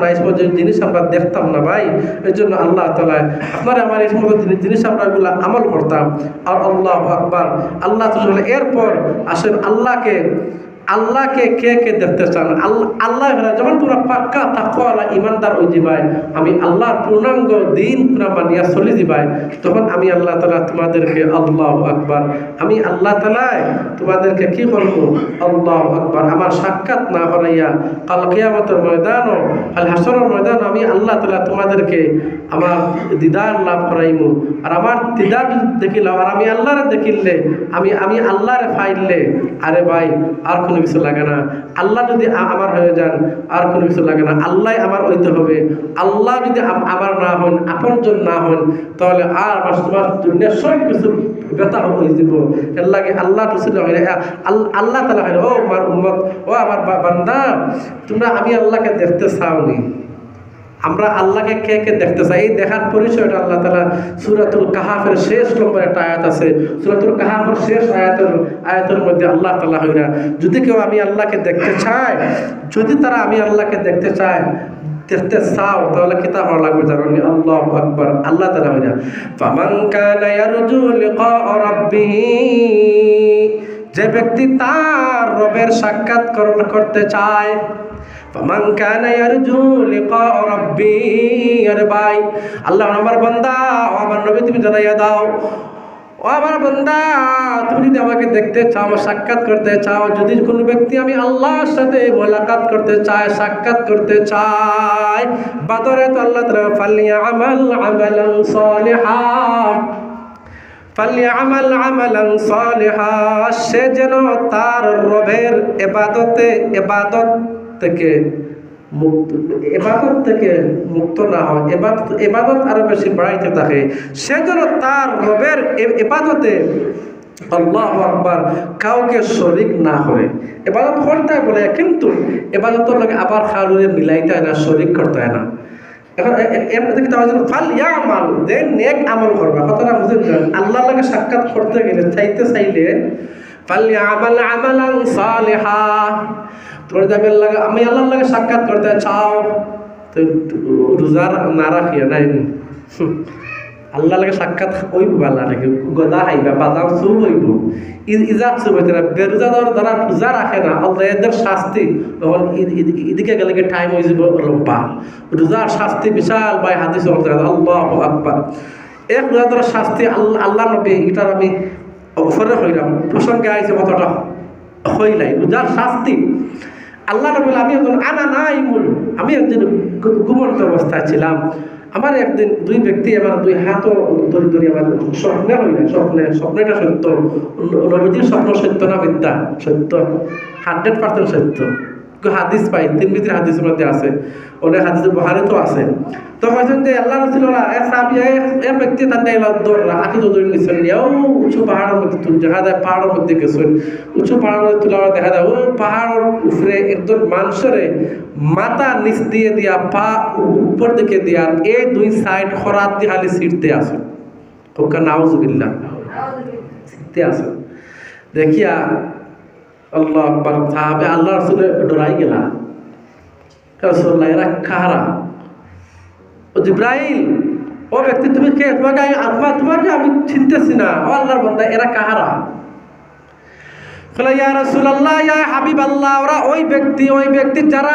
না, এই সমস্ত জিনিস আমরা দেখতাম না ভাই। এই জন্য আল্লাহ তাআলা আপনারা আমার এই সমস্ত জিনিস আমরা এগুলো আমল করতাম। আর আল্লাহু আকবার, আল্লাহ তাআলা এরপর আসেন আল্লাহকে কে দেখতে চান? আল্লাহ যখন তোমরা পাক্কা তাকওয়ালা ইমানদার হয়ে যাবে, আমি আল্লাহর পূর্ণাঙ্গ দিন পুরা মানিয়া চলে যাবে, তখন আমি আল্লাহ তাআলা তোমাদেরকে আল্লাহু আকবার, আমি আল্লাহ তাআলা তোমাদেরকে কি করব? আল্লাহু আকবার, আমার সাক্ষাৎ না করাইয়া কাল কিয়ামতের ময়দান, আল হাসরের ময়দান আমি আল্লাহ তাআলা তোমাদেরকে আমার দিদার লাভ করাইমু। আর আমার দিদার দেখিলাম, আর আমি আল্লাহরে দেখিলে, আমি আল্লাহরে পাইলে, আরে ভাই আর কোনো কিছু লাগে না। আল্লাহ যদি আমার হয়ে যান, আর কোনো কিছু লাগে না। আল্লাহ আমার হইতে হবে। আল্লাহ যদি আমার না হন, আপনজন না হন, তাহলে আর আমার তোমার দুনিয়ার সব কিছু ব্যথা হয়ে যাব। এর লাগে আল্লাহ রসুল আল্লাহ তাআলা হয়, ও আমার উম্মত, ও আমার বান্দা, তোমরা আমি আল্লাহকে দেখতে চাওনি? আমরা আল্লাহকে কে দেখতে চাই? এই দেখার পরিচয়টা আল্লাহ তাআলা সূরাতুল কাহাফের শেষ নম্বর একটা আয়াত আছে, সূরাতুল কাহাফের শেষ আয়াতের মধ্যে আল্লাহ তাআলা হইরা, যদি কেউ আমি আল্লাহকে দেখতে চায়, যদি তারা আমি আল্লাহকে দেখতে চাও, তাহলে কি তা হওয়া লাগবে জানি? আল্লাহু আকবার। আল্লাহ তাআলা হইরা, ফামান কানা ইয়ারজু লিকা রাব্বিহি, যে ব্যক্তি তার রবের সাক্ষাৎ করতে চায়, ফামান কানা ইয়ারজু লিকা রাব্বি, আরে ভাই আল্লাহ আমার বান্দা, ও আমার নবী তুমি জানাইয়া দাও, ও আমার বান্দা, তুমি যদি আমাকে দেখতে চাও, সাক্ষাৎ করতে চাও, যদি কোনো ব্যক্তি আমি আল্লাহর সাথে মোলাকাত করতে চায়, সাক্ষাৎ করতে চায়, বাদরে তো আল্লাহ তাআলা ফালিয়ামাল আমালান সালিহা, সে যেন তার রবের ইবাদত থেকে মুক্ত না হয়, ইবাদত আরো বেশি বাড়াইতে থাকে। সে যেন তার রবের ইবাদতে আল্লাহু আকবার কাউকে শরীক না করে। ইবাদত করতে বলে, কিন্তু ইবাদতের লগে আবার কাউকে মিলাইতে হয় না, শরীক করতে হয় না। এখন ফালইয়ামাল, যে নেক আমল করবা, কথাটা বুঝেন? আল্লাহর লগে সাক্ষাৎ করতে গেলে চাইলে ফালইয়ামাল আমালান সালিহা, তোমরা যদি আমি আল্লাহর লগে সাক্ষাৎ করতে চাও, তো রোজা না রাখিয়া নাই, আল্লাহ লাগে সাক্ষাৎ ওই বালা নাকি গদা খাইবা বাদাম চুপ হইব ইজাত চুপ হইতে না বেরোজাদার যারা রোজা রাখে না আল্লাহ এদের শাস্তি তখন এদিকে গেলে টাইম হয়ে যাব লম্বা রোজার শাস্তি বিশাল ভাই হাদিস আল্লাহু আকবার এক রোজাদার শাস্তি আল্লাহ নবী এটার আমি অফরে হইলাম প্রসঙ্গে আইছে কথাটা হইলাই রোজার শাস্তি আল্লাহ নবী আমি একজন আনা নাই মূল আমি একদিন ঘুমন্ত অবস্থায় ছিলাম আমার একদিন দুই ব্যক্তি আমার দুই হাতও ধরে ধরে আমার স্বপ্নে হইলেন স্বপ্নটা সত্য নবীজির স্বপ্ন সত্য না মিথ্যা সত্য 100% সত্য হাদিস পাই তিন ভিতরে হাদিসের মধ্যে আছে অনেক হাদিসের বহারে তো আছে তো হয়েছেন যে আল্লাহ রসুল্লাহ এক সাহাবী এক ব্যক্তি তার দৌড়রা আঁকি দৌড় নিচ্ছেন নিয়েও উঁচু পাহাড়ের মধ্যে দেখা যায় পাহাড়ের মধ্যে গেছেন উঁচু পাহাড়ের মধ্যে তুলে দেখা যায় ও পাহাড়ের উপরে একজন মানুষের মাথা নিচ দিয়ে দিয়া পা উপর দিকে দিয়া এই দুই সাইড খরাত দিয়ে খালি সিটতে আছে ওকে নাউজুবিল্লাহ সিটতে আছে দেখিয়া আল্লাহ আকবার সাহাবে আল্লাহ রসুলের ডরাই গেলা রাসূলুল্লাহ এরা কারা ও জিবরাইল ও ব্যক্তি তুমি কে তোমাকে আমি চিনতেছি না ও আল্লাহর বান্দা এরা কারা ইয়া রাসূলুল্লাহ ইয়া হাবিবাল্লাহ ওরা ওই ব্যক্তি যারা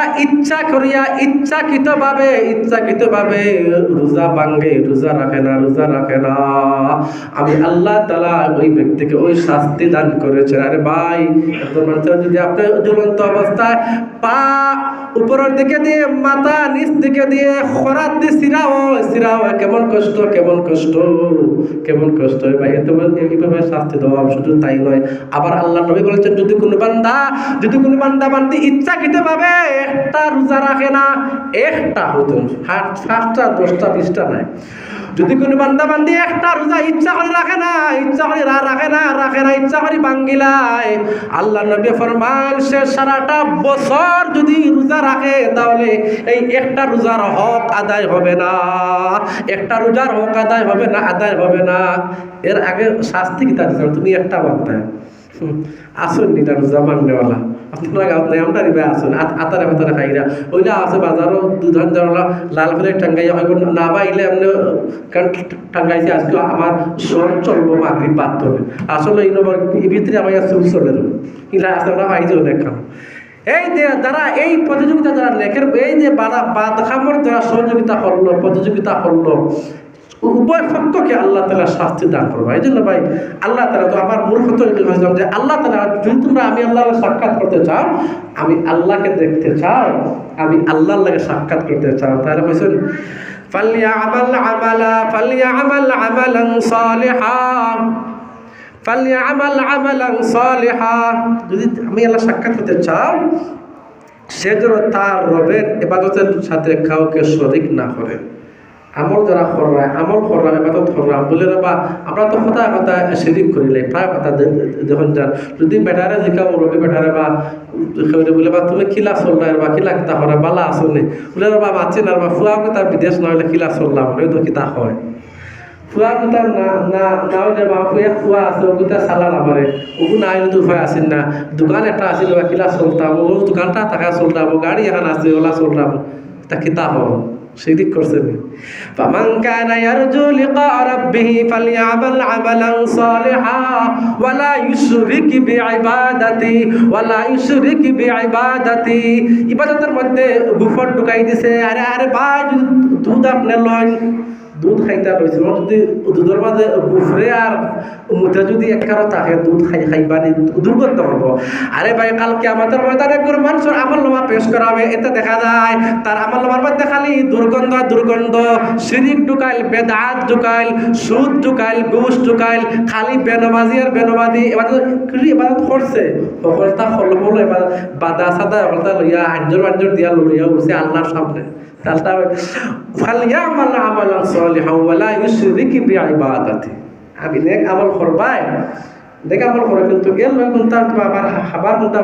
ইচ্ছাকৃতভাবে রোজা ভাঙে রোজা রাখে না আমি আল্লাহ তাআলা ওই ব্যক্তিকে ওই শাস্তি দান করেছেন আরে ভাই একজন মানুষ যদি আপনি ঝুলন্ত অবস্থায় পা উপরের দিকে দিয়ে মাথা নিচ দিকে দিয়ে খরাত দিয়ে সিরাও কেমন কষ্ট ভাই এত এইভাবে শাস্তি দেওয়া শুধু তাই নয় আবার আল্লাহ নবী বলেছেন যদি কোনো বান্দা বান্দি ইচ্ছাকৃতভাবে একটা রোজা রাখে না একটা হতো 5টা 10টা 20টা নাই যদি কোনো বান্দা বান্দি একটা রোজা ইচ্ছা করে রাখে না ইচ্ছা করে ভাঙ্গিলায় আল্লাহ নবী ফরমান সে সারাটা বছর যদি রোজা রাখে তাহলে এই একটা রোজার হক আদায় হবে না এর আগে শাস্তি কি তার তুমি একটা বান্দা আসুন নিটা রোজা মাননেওয়ালা আপনারা গাঁত নাই আমরা নিবে আসুন আতারে ভাতারে খাইরা ওইলা আছে বাজারও দুধন জানলা লাল ফেলে টাঙ্গাইয়া হইব না বাইলে এমনি কারণ টাঙ্গাইছে আজকে আমার সর চলবো মাগরিব বাদ হবে আসলে এই ভিতরে আমার চুল চলে ইলা আছে আমরা পাইছেও দেখাম এই যে যারা এই প্রতিযোগিতা যারা লেখের এই যে বাদখামর যারা প্রতিযোগিতা করলো উভয় পক্ষকে আল্লাহ তাআলা শাস্তি দান করবে এই জন্য ভাই আল্লাহ তাআলা তো আমার মূল কথা হয়েছিলাম যে আল্লাহ তাআলা যদি তোমরা আমি আল্লাহর সাক্ষাৎ করতে চাও আমি আল্লাহকে দেখতে চাও আমি আল্লাহর লাগে সাক্ষাৎ করতে চাও তাহলে বলছেন ফালইয়ামাল আমালান সালিহা যদি আমি আল্লাহ সাক্ষাৎ করতে চাও সে যেন তার রবের ইবাদতের সাথে কাউকে শরীক না করে আমল যারা আমল করলাম এবাদত করলাম বলে বা আমরা তো কথা শিরিক করিলে প্রায় কথা যখন যান যদি বেটারে জিকাও রবি বেটারে বা বলে বা তুমি কিলা চললাই বা কিলা কিতা করে বালা আসলে বলে বা মাছি না বা ফুয়া কথা বিদেশ নহলে কিলা চললাম হয়তো কিতা হয় ফুয়া কথা না হইলে বা ফুয়া আছে ওগুতা চালা নামারে ওগু না হইলে তো উপায় আসেন না দোকান একটা আসিল বা কিলা চলতাম ও দোকানটা টাকা চলতাম গাড়ি এখন আছে ওলা চলতাম তা কিতা হয় শিরিক করছেন ফামান কানা ইয়ারজু লিকা রাব্বিহি ফালইআমাল আমালান সালিহা ওয়ালা ইউশরিক বিইবাদাতি ইবাদতের মধ্যে গুফর ঢুকাই দিছে আরে ভাই দুধ আপনি লয় দুধ খাইতে লইছে যদি দুধের মাঝে গুফরে আর মুঠে যদি একখানা থাকে দুধ খাইবানি দুর্গন্ধ করবো আরে ভাই কালকে আমাদের ময়দানে একজন মানুষের আমল নামা পেশ করা হবে এতে দেখা যায় তার আমল নামার মধ্যে খালি দুর্গন্ধ শিরিক ঢুকাইল বেদাত ঢুকাইল সুদ ঢুকাইল ঘুষ ঢুকাইল খালি বেনমাজি এবার করছে সকলটা ফলফল এবার বাদা সাদা সকলটা লইয়া আঞ্জর দিয়া লইয়া উঠছে আল্লাহর সামনে তালটা ফালইআমাল আমালান সালিহা ওয়ালা ইউশরিক বিইবাদাতি আমি নেক আমল করবাই দেখ আমল করে কিন্তু এর নয় কিন্তু আবার খাবার কিন্তু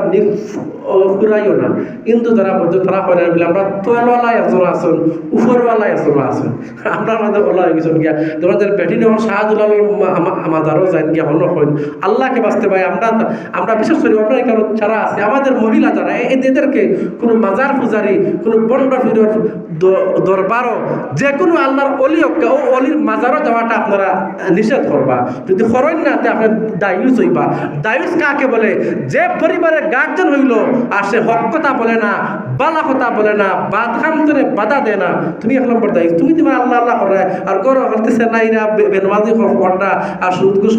ঘুরাইও না। কিন্তু যারা বলতো তারা হয়রানি বলে আমরা তলওয়ালা একজন আছেন, উপরওয়ালা একজন আছেন, আমরা আমাদের ওলা হয়ে গেছেন গিয়া। তোমার যারা বেটি যখন শাহজুলাল আমাদারও যাই গিয়া হল হইন আল্লাহকে বাঁচতে পাই। আমরা বিশেষ করি আমরা এই কারণ যারা আছে আমাদের মহিলা যারা এদেরকে কোনো মাজার পূজারি, কোনো বন্ড ফিরর দরবারও, যে কোনো আল্লাহর অলি ও অলির মাজারও যাওয়াটা আপনারা নিষেধ করবা। যদি করেন না তে আপনার দায়ুস হইবা। দায়ুস কাকে বলে? যে পরিবারের গার্জেন হইল আর সে হক কথা বলে না, বালা কথা বলে না, বাধান্তরে বাধা দেয় না, তুমি এক নম্বর দায়ী। তুমি তোমার আল্লাহ আল্লাহ করে আর গরো হলতেছে নাইরা বেনমাজি করটা আর সুদ ঘুষ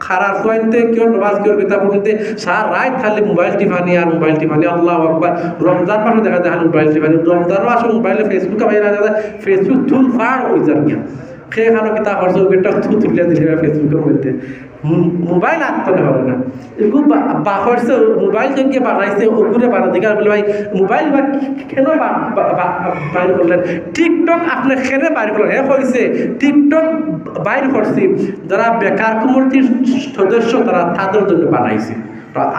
খারাপ হইতে কেউ নামাজ কেউ কিতাব পড়তে সারা রাত খালি মোবাইল টিফানি আর মোবাইল টিফানি। আল্লাহু আকবার। রমজান মাসে দেখা যায় মোবাইল টিফানি, রমজান মাসে মোবাইলে ফেসবুকে বাইরে যায়, ফেসবুক তুল ফাড় হয়ে যায় গিয়া খেয়ে কিতা খরচ ওইটা তুলে দিলে ফেসবুকের মধ্যে মোবাইল আত্মনে হবে না। এগুলো বাহরছে মোবাইল থেকে বানাইছে ওগুলো বানা দিকে বলে ভাই মোবাইল বা কেন বাইর করলেন? টিকটক আপনি কেনে বাইর করলেন? হয়েছে টিকটক বাইর করছি যারা বেকার কমিটির সদস্য তারা তাদের জন্য বানাইছে।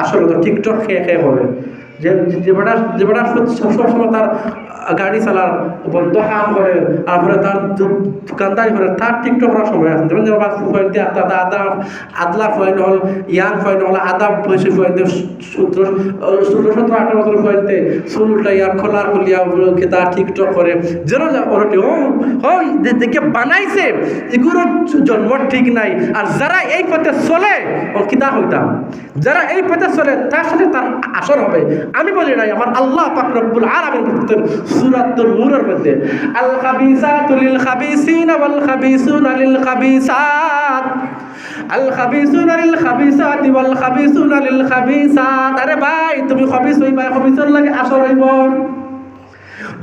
আসলে তো টিকটক খেয়ে হবে যে বেটা সবসময় তার গাড়ি চালার বন্ধ কাম করে, তারপরে তার দোকানদারি করে, তার টিকটক করার সময় আছে। যেমন আদলা ফয়েন হল, ইয়াং ফয়েন হল, আদা বয়সী ফয়েন 17-18 বছর ফয়েনতে চুলটা ইয়ার খোলার খুলিয়া তার টিকটক করে যেন দেখে বানাইছে। এগুলো জন্ম ঠিক নাই। আর যারা এই পথে চলে ও কিতা হইতাম, যারা এই পথে চলে তার সাথে তার আসর হবে। আমি বলি নাই, আমার আল্লাহ পাক রব্বুল আলামিন বলতেন সূরাতুন নূরের মধ্যে, আল খাবিসাতু লিল খাবিসিনা ওয়াল খাবিসুনা লিল খাবিসাত, আল খাবিসুনা লিল খাবিসাতি ওয়াল খাবিসুনা লিল খাবিসাত। আরে ভাই তুমি খবিস হইবা, খবিসের লাগে আসর হইব।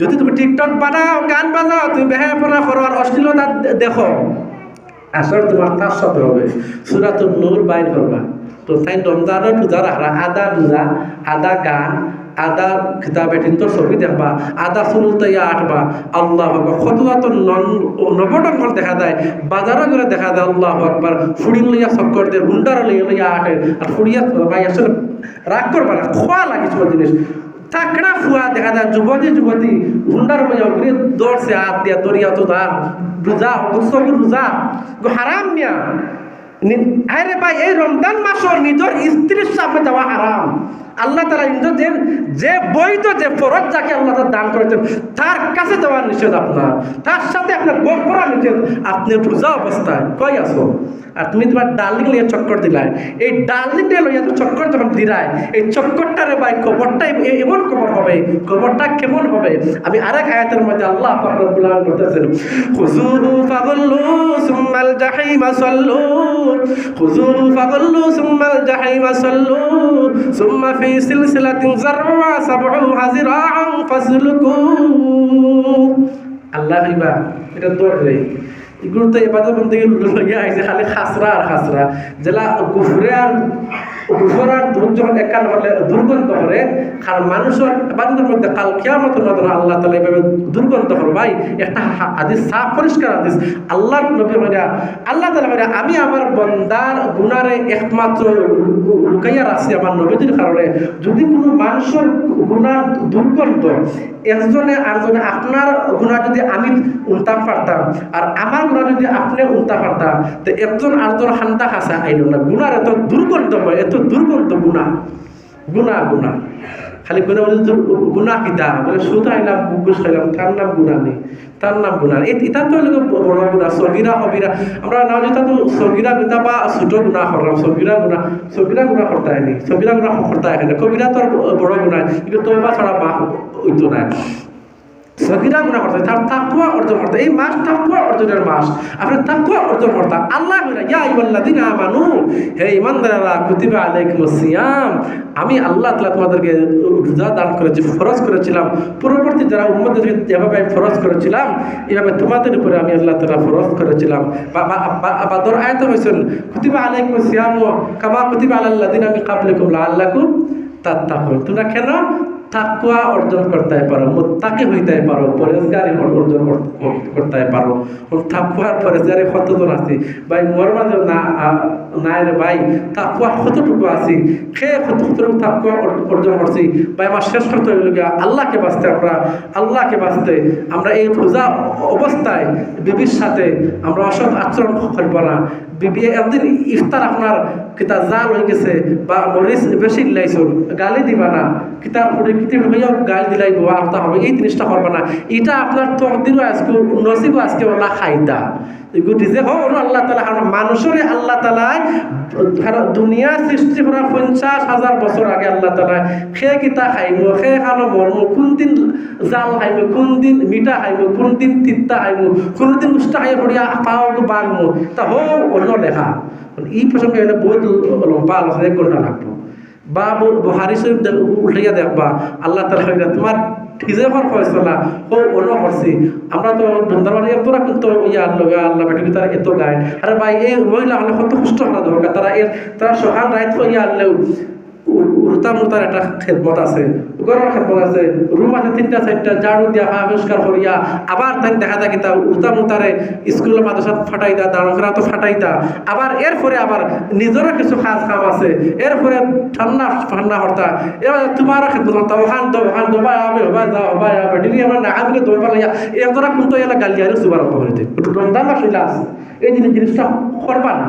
যদি তুমি টিকটক বানাও, গান বাজাও, তুমি বেহায়াপনা করো আর অশ্লীলতা দেখো, আসর তোমার তার সাথে হবে। সূরাতুন নূর বাইর করবা। তো তাই রমজানের পূজার আদা পূজা, আদা গান, আদা কিতাবে তিনটোর ছবি দেখবা, আদা চুলতাইয়া আটবা। আল্লাহ আকবার। কতটা তো নবটঙ্গল দেখা যায়, বাজারে করে দেখা যায়। আল্লাহ আকবার। ফুড়ি লইয়া চক্কর দিয়ে হুন্ডার লইয়া আটে আর ফুড়িয়া ভাই আসলে রাগ করবা না, খোয়া লাগে সব জিনিস। তাকড়া ফুয়া দেখা যায় যুবতী হুন্ডার লইয়া ঘুরে দৌড়ছে হাত দিয়া দরিয়া তো তার রোজা উৎসবের রোজা হারাম মিয়া। আরে ভাই এই রমজান মাসের নিজের স্ত্রীর সামনে যাওয়া হারাম। আল্লাহ তাআলা যে বৈধ যে ফরজ যাকে আল্লাহ তাআলা দান করেছেন তার কাছে যাওয়া নিষেধ আপনার, তার সাথে আপনার গোপ করা নিষেধ। আপনি রোজা অবস্থায় কই আছো আর তুমি তোমার ডার্লিং লইয়া চক্কর দিলাই, এই ডার্লিংটা লইয়া তো চক্কর যখন দিলাই, এই চক্করটারে ভাই খবরটা এমন খবর হবে, খবরটা কেমন হবে? আমি আরেক আয়াতের মধ্যে আল্লাহ পাক রব্বুল আলামিন বলতেছেন, খুযুহু ফাগুল্লু সুম্মাল জাহিমা সাল্লু, খুযুহু ফাগুল্লু সুম্মাল জাহিমা সাল্লু সুম্মা ফি সিলসিলাতিন যারউহা 70 যিরাআন ফাসলুকু। আল্লাহ ইবা এটা দৌড় এগুলো তো এবার বলতে গিয়ে আইসে খালি খাসরা আর খাসরা, যেটা গুফরে আর গুফর আর দুধ যখন একান হলে দুর্গন্ধ করে। কারণ মানুষের এবাদতের মধ্যে কাল কিয়ামতের মাধ্যমে আল্লাহ তাআলা এইভাবে দুর্গন্ধ করে। ভাই একটা হাদিস সাফ পরিষ্কার হাদিস, আল্লাহর নবী হইয়া আল্লাহ তাআলা হইয়া আমি আমার বান্দার গুনারে একমাত্র লুকাইয়া রাখছি আমার নবীদের কারণে। যদি কোনো মানুষের গুনার দুর্গন্ধ একজনে আরেকজনে আপনার গুনাহ যদি আমি উল্টা পারতাম আর আমার গুনাহ যদি আপনি উল্টা পারতাম, তো একজন আরেকজন হান্তা খাসা আইল না। গুনার এত দুর্গন্ধময়, এত দুর্গন্ধ গুনাহ, গুনাহ গুনাহ খালি গুনাহ বলে গুনাহ কিতা বলে সুদ আইলাম বুকুস খাইলাম, তার নাম গুনাহ নেই, তার নাম গুনাহ। এটা তো হলো বড় গুনাহ। সগীরা হবিরা আমরা না যেটা তো সগীরা গুনাহ বা ছোট গুনাহ করলাম, সগীরা গুনাহ করতে হয়নি, সগীরা গুনাহ করতে হয় না, কবিরা তো বড় গুনাহ, কিন্তু তওবা ছাড়া মাফ হইতো না। সগীরা গুনাহ করতে তার তাকওয়া অর্জন করতে, এই মাস তাকওয়া অর্জনের মাস। আপনি তাকওয়া অর্জন করতে আল্লাহ বলে ইয়া আইয়ুহাল্লাযিনা আমানু, হে ঈমানদাররা, কুতিবা আলাইকুমুস সিয়াম, আমি আল্লাহ তাআলা তোমাদেরকে রোজা দান করেছি, ফরজ করেছিলাম। পরবর্তী যারা উম্মতদেরকে যেভাবে আমি ফরজ করেছিলাম এভাবে তোমাদের উপরে আমি আল্লাহ তাআলা ফরজ করেছিলাম। বা দর আয়াতে হয়েছেন কুতিবা আলাইকুমুস সিয়াম কামা কুতিবা আলাল্লাযিনা মিন ক্বাবলিকুম লাআল্লাকুম তাত্তাকুন। তোমরা কেন তাকওয়া অর্জন করতে পারো, মুত্তাকি হইতে পারো, পরেজগারি অর্জন করতে পারো। তাকওয়ার পরেজগারি কতজন আছে ভাই মোর মাঝে নাই রে ভাই, তাকওয়া কতটুকু আছে, খেয়ে কতটুকু তাকওয়া অর্জন করছি ভাই। আমার শেষ করতে হইল গিয়া আল্লাহকে বাঁচতে, আল্লাহকে বাঁচতে আমরা এই রোজা অবস্থায় বিবির সাথে আমরা অসৎ আচরণ করব না। বিবি একদিন ইফতার আপনার কিতা জাল হয়ে গেছে বা মরিচ বেশি লাইছুন, গালি দিবা না, কিতাব গালি দিলাইব আর তা হবে, এই জিনিসটা করবা না। এটা আপনার তকদিরও আজকে নসিবও আজকে ওলা খাইদা এগুলি যে হোক আল্লাহ তালা, কারণ মানুষের আল্লাহ তালায় দুনিয়া সৃষ্টি করা 50,000 বছর আগে আল্লাহ তালা সে কিতা খাইব, সে খানো মর্ম, কোন দিন জাল খাইব, কোন দিন মিঠা খাইব, কোন দিন তিত্তা খাইব, কোন দিন উষ্টা খাই পড়িয়া পাও বাংব, তা হোক অন্য লেখা। এই প্রসঙ্গে হলে বহুত লম্বা আলোচনা 1 ঘন্টা লাগবে। বা বুখারী শরীফ উল্টাইয়া দেখবা আল্লাহ তাআলা তোমার ঠিজের ফয়সালা ও অন্য করছি। আমরা তো ধন্দাবাড়ি তোরা কিন্তু আল্লাহ বেটি তারা এত গায়, আরে ভাই এই মহিলা হলে কত কষ্ট করা দরকার। তারা সকাল রাত ইয়া আল্লাহ উড়তার একটা খেদমত আছে, গরমের খেদমত আছে, রুম আছে 3-4টা, ঝাড়ু দিয়া আবিষ্কার করিয়া আবার তাই দেখা যায় কিতা উড়তারে স্কুল মাদ্রাসাত ফাটাইতা, দাঁড়া তো ফাটাইতা, আবার এরপরে আবার নিজেরও কিছু কাজ কাম আছে, এরপরে ঠান্ডা ঠান্ডা হরতা, এবার তোমারও খেদমত হরতা, ওখান দো ভাই হবে হবাই যাও হবাই হবে ডিলি আমার না আমিকে দৌড় পালাইয়া এরা কিন্তু এলা গালিয়ারে সুবার করিতে রমজান মাস হইলে আছে। এই জিনিসটা করবা না।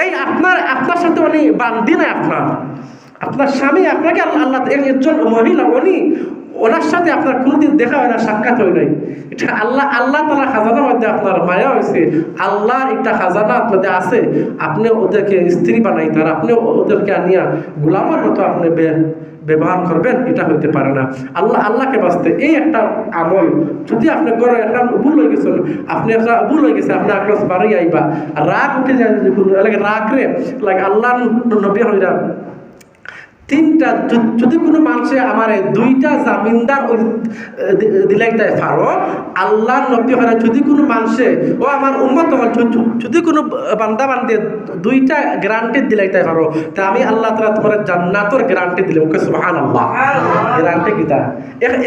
এই আপনার সাথে উনি বান্ধি নাই, আপনার স্বামী আপনাকে আল্লাহ একজন মহিলা ওনার সাথে আপনার কোনোদিন দেখা হয় না, সাক্ষাৎ হয় নাই। এটা আল্লাহ তালা খাজানার মধ্যে আপনার মায়া হয়েছে, আল্লাহর একটা খাজানার মধ্যে আছে। আপনি ওদেরকে স্ত্রী বানাইতেন, আপনি ওদেরকে আনিয়া গোলামের মতো আপনি ব্যবহার করবেন, এটা হইতে পারে না। আল্লাহকে বাঁচতে এই একটা আমল যদি আপনি করে একটা ভুল হয়ে গেছেন, আপনি একটা ভুল হয়ে গেছে, আপনি আগ্রহ বাড়ি আইবা, রাগ উঠে যায় রাগ রে লাগে আল্লাহ নবী হইরা 3টা যদি কোনো মানুষে আমার 2টা জামিনদার দিলাইতে পারো, আল্লাহ নবী হয় যদি কোনো মানুষে ও আমার উম্মত যদি কোনো বান্দা বান্দে 2টা গ্যারান্টি দিলাইতে পারো, তা আমি আল্লাহ তাআলা তোমার জান্নাতের গ্যারান্টি দিলাম। ওকে সুবহানাল্লাহ। গ্যারান্টি কিটা?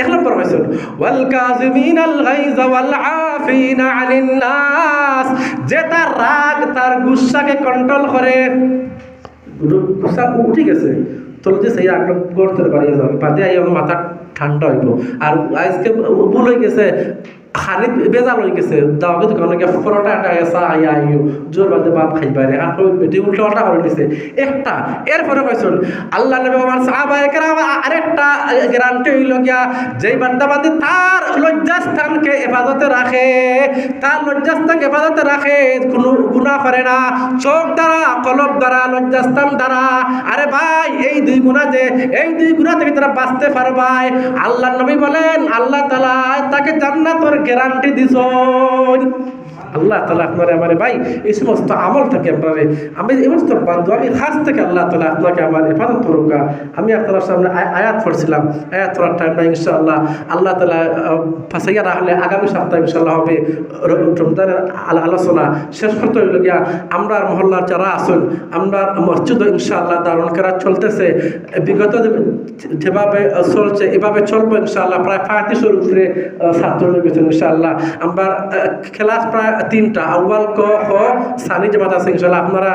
1 নম্বর হইছে ওয়াল কাযিমিনাল গায়জ ওয়াল আফিনা আনিন নাস, যে তার রাগ তার গুসাকে কন্ট্রোল করে, গুসা উঠে গেছে চলতে সেই আগ্রহ করতে বাড়িয়ে যাবে, বাদে আই মাথা ঠান্ডা হইব। আর আজকে ভুল হয়ে গেছে, খালি বেজাল হয়ে গেছে, দাও কিন্তু কারণ পরোটা চা আইও জোর বাদে ভাত খাইবারে আর বেটি উল্টা পাল্টা করে দিছে একটা। এরপরে কইছেন আল্লাহ নবী আমার সাহাবায়ে কেরাম আরেকটা গ্যারান্টি হইল গিয়া, যেই বান্দা বান্দি তার লজ্জাস্থানকে হেফাজতে রাখে, তার লজ্জাস্থানকে হেফাজতে রাখে, কোনো গুনাহ করে না, চোখ দ্বারা, কলব দ্বারা, লজ্জাস্থান দ্বারা। আরে ভাই এই 2 গুনাহ এই 2 গুনাহ থেকে তারা বাঁচতে পারবাই। আল্লাহ নবী বলেন আল্লাহ তাআলা তাকে জান্নাতের গ্যারান্টি দিছেন। আল্লাহ তাআলা আপনারে আমারে ভাই এই সমস্ত আমল থেকে আপনারে আমি এই সমস্ত বান্ধব আমি খাস থেকে আল্লাহ তাআলা আপনাকে আমার হেফাজত করুক। আমি আপনার সামনে আয়াত পড়ছিলাম, আয়াত পড়ার টাইমটা ইনশাআল্লাহ আল্লাহ তাআলা ফাঁসাইয়া রাখলে আগামী সপ্তাহে ইনশাআল্লাহ হবে রমজানের আলোচনা। শেষ করতে হইল গিয়া আমরা মহল্লার যারা আছেন, আমরা মসজিদও ইনশাআল্লাহ দারুন কেরাত চলতেছে, বিগত যেভাবে চলছে এভাবে চলবো ইনশাআল্লাহ। প্রায় 3500-এর উপরে ছাত্র লেগেছেন ইনশাআল্লাহ। আমরা ক্লাস প্রায় 3টা আউয়াল ক খ সানি জামাত আছে ইনশাআল্লাহ। আপনারা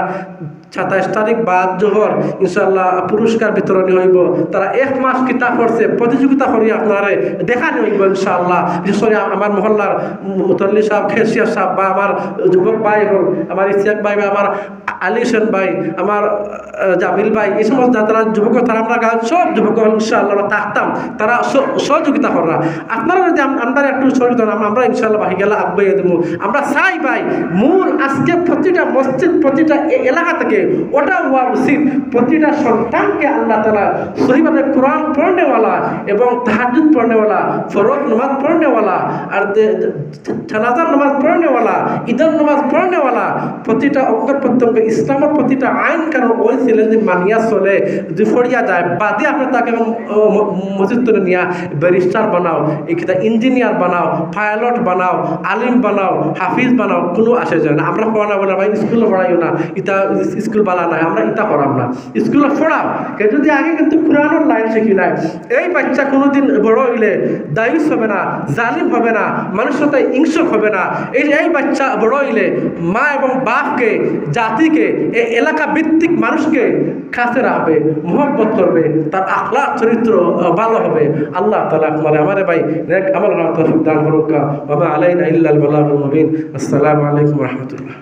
27 তারিখ বাদ জোহর ইনশাআল্লাহ পুরস্কার বিতরণী হইব। তারা 1 মাস কিতাব পড়ছে প্রতিযোগিতা করি আপনারা দেখানি হইব ইনশাআল্লাহ। বিশেষ করে আমার মহল্লার মুতল্লি সাহেব, খেসিয়া সাহেব বা আমার যুবক ভাই হোক, আমার ইসিয়াক ভাই বা আমার আলী হোসেন ভাই, আমার জামিল ভাই, এই সমস্ত যারা যুবক তারা আমরা সব যুবক ইনশাআল্লাহ থাকতাম, তারা সহযোগিতা করা। আপনারা যদি আমরা একটু সহযোগিতা আমরা ইনশাআল্লাহ বাহি গেলে আগ্রহী দেবো। আমরা চাই ভাই মূল আজকে প্রতিটা মসজিদ, প্রতিটা এলাকা থেকে ওটা হওয়া উচিত প্রতিটা সন্তানকে আল্লাহ তাআলা সহিভাবে কোরআন পড়নেওয়ালা এবং তাহাজ্জুদ পড়নেওয়ালা, ফরজ নামাজ পড়নেওয়ালা, আর জানাজার নামাজ পড়নেওয়ালা, ঈদের নামাজ পড়নেওয়ালা, প্রতিটা অঙ্গ প্রত্যঙ্গ ইসলামের প্রতিটা আইন কারণ ওই ছেলে যদি মানিয়া চলে, যদি ফরিয়া যায় বাদে আপনি তাকে মসজিদ তুলে নিয়া ব্যারিস্টার বানাও, এখানে ইঞ্জিনিয়ার বানাও, পাইলট বানাও, আলিম বানাও, হাফিজ বানাও, কোনো আসে যায় না। আমরা পড়া বলে ভাই স্কুলে পড়াইও না, এটা স্কুল বালা নাই, আমরা ইটা করাম না, স্কুলে পড়াও কে যদি আগে কিন্তু কোরআনের লাইন শিখি নাই, এই বাচ্চা কোনোদিন বড় হইলে দায়ুস হবে না, জালিম হবে না, মানুষের সাথে হিংসুক হবে না। এই বাচ্চা বড় হইলে মা এবং বাপকে, জাতিকে, এই এলাকা ভিত্তিক মানুষকে কাছে রাখবে, মোহব্বত করবে, তার আখলাক চরিত্র ভালো হবে। আল্লাহ তাআলা আপনারে আমারে ভাই নেক আমল করার তৌফিক দান করুক। ওয়া মা আলাইনা ইল্লাল বালাগুল মুবিন। আসসালামু আলাইকুম ওয়া রাহমাতুল্লাহ।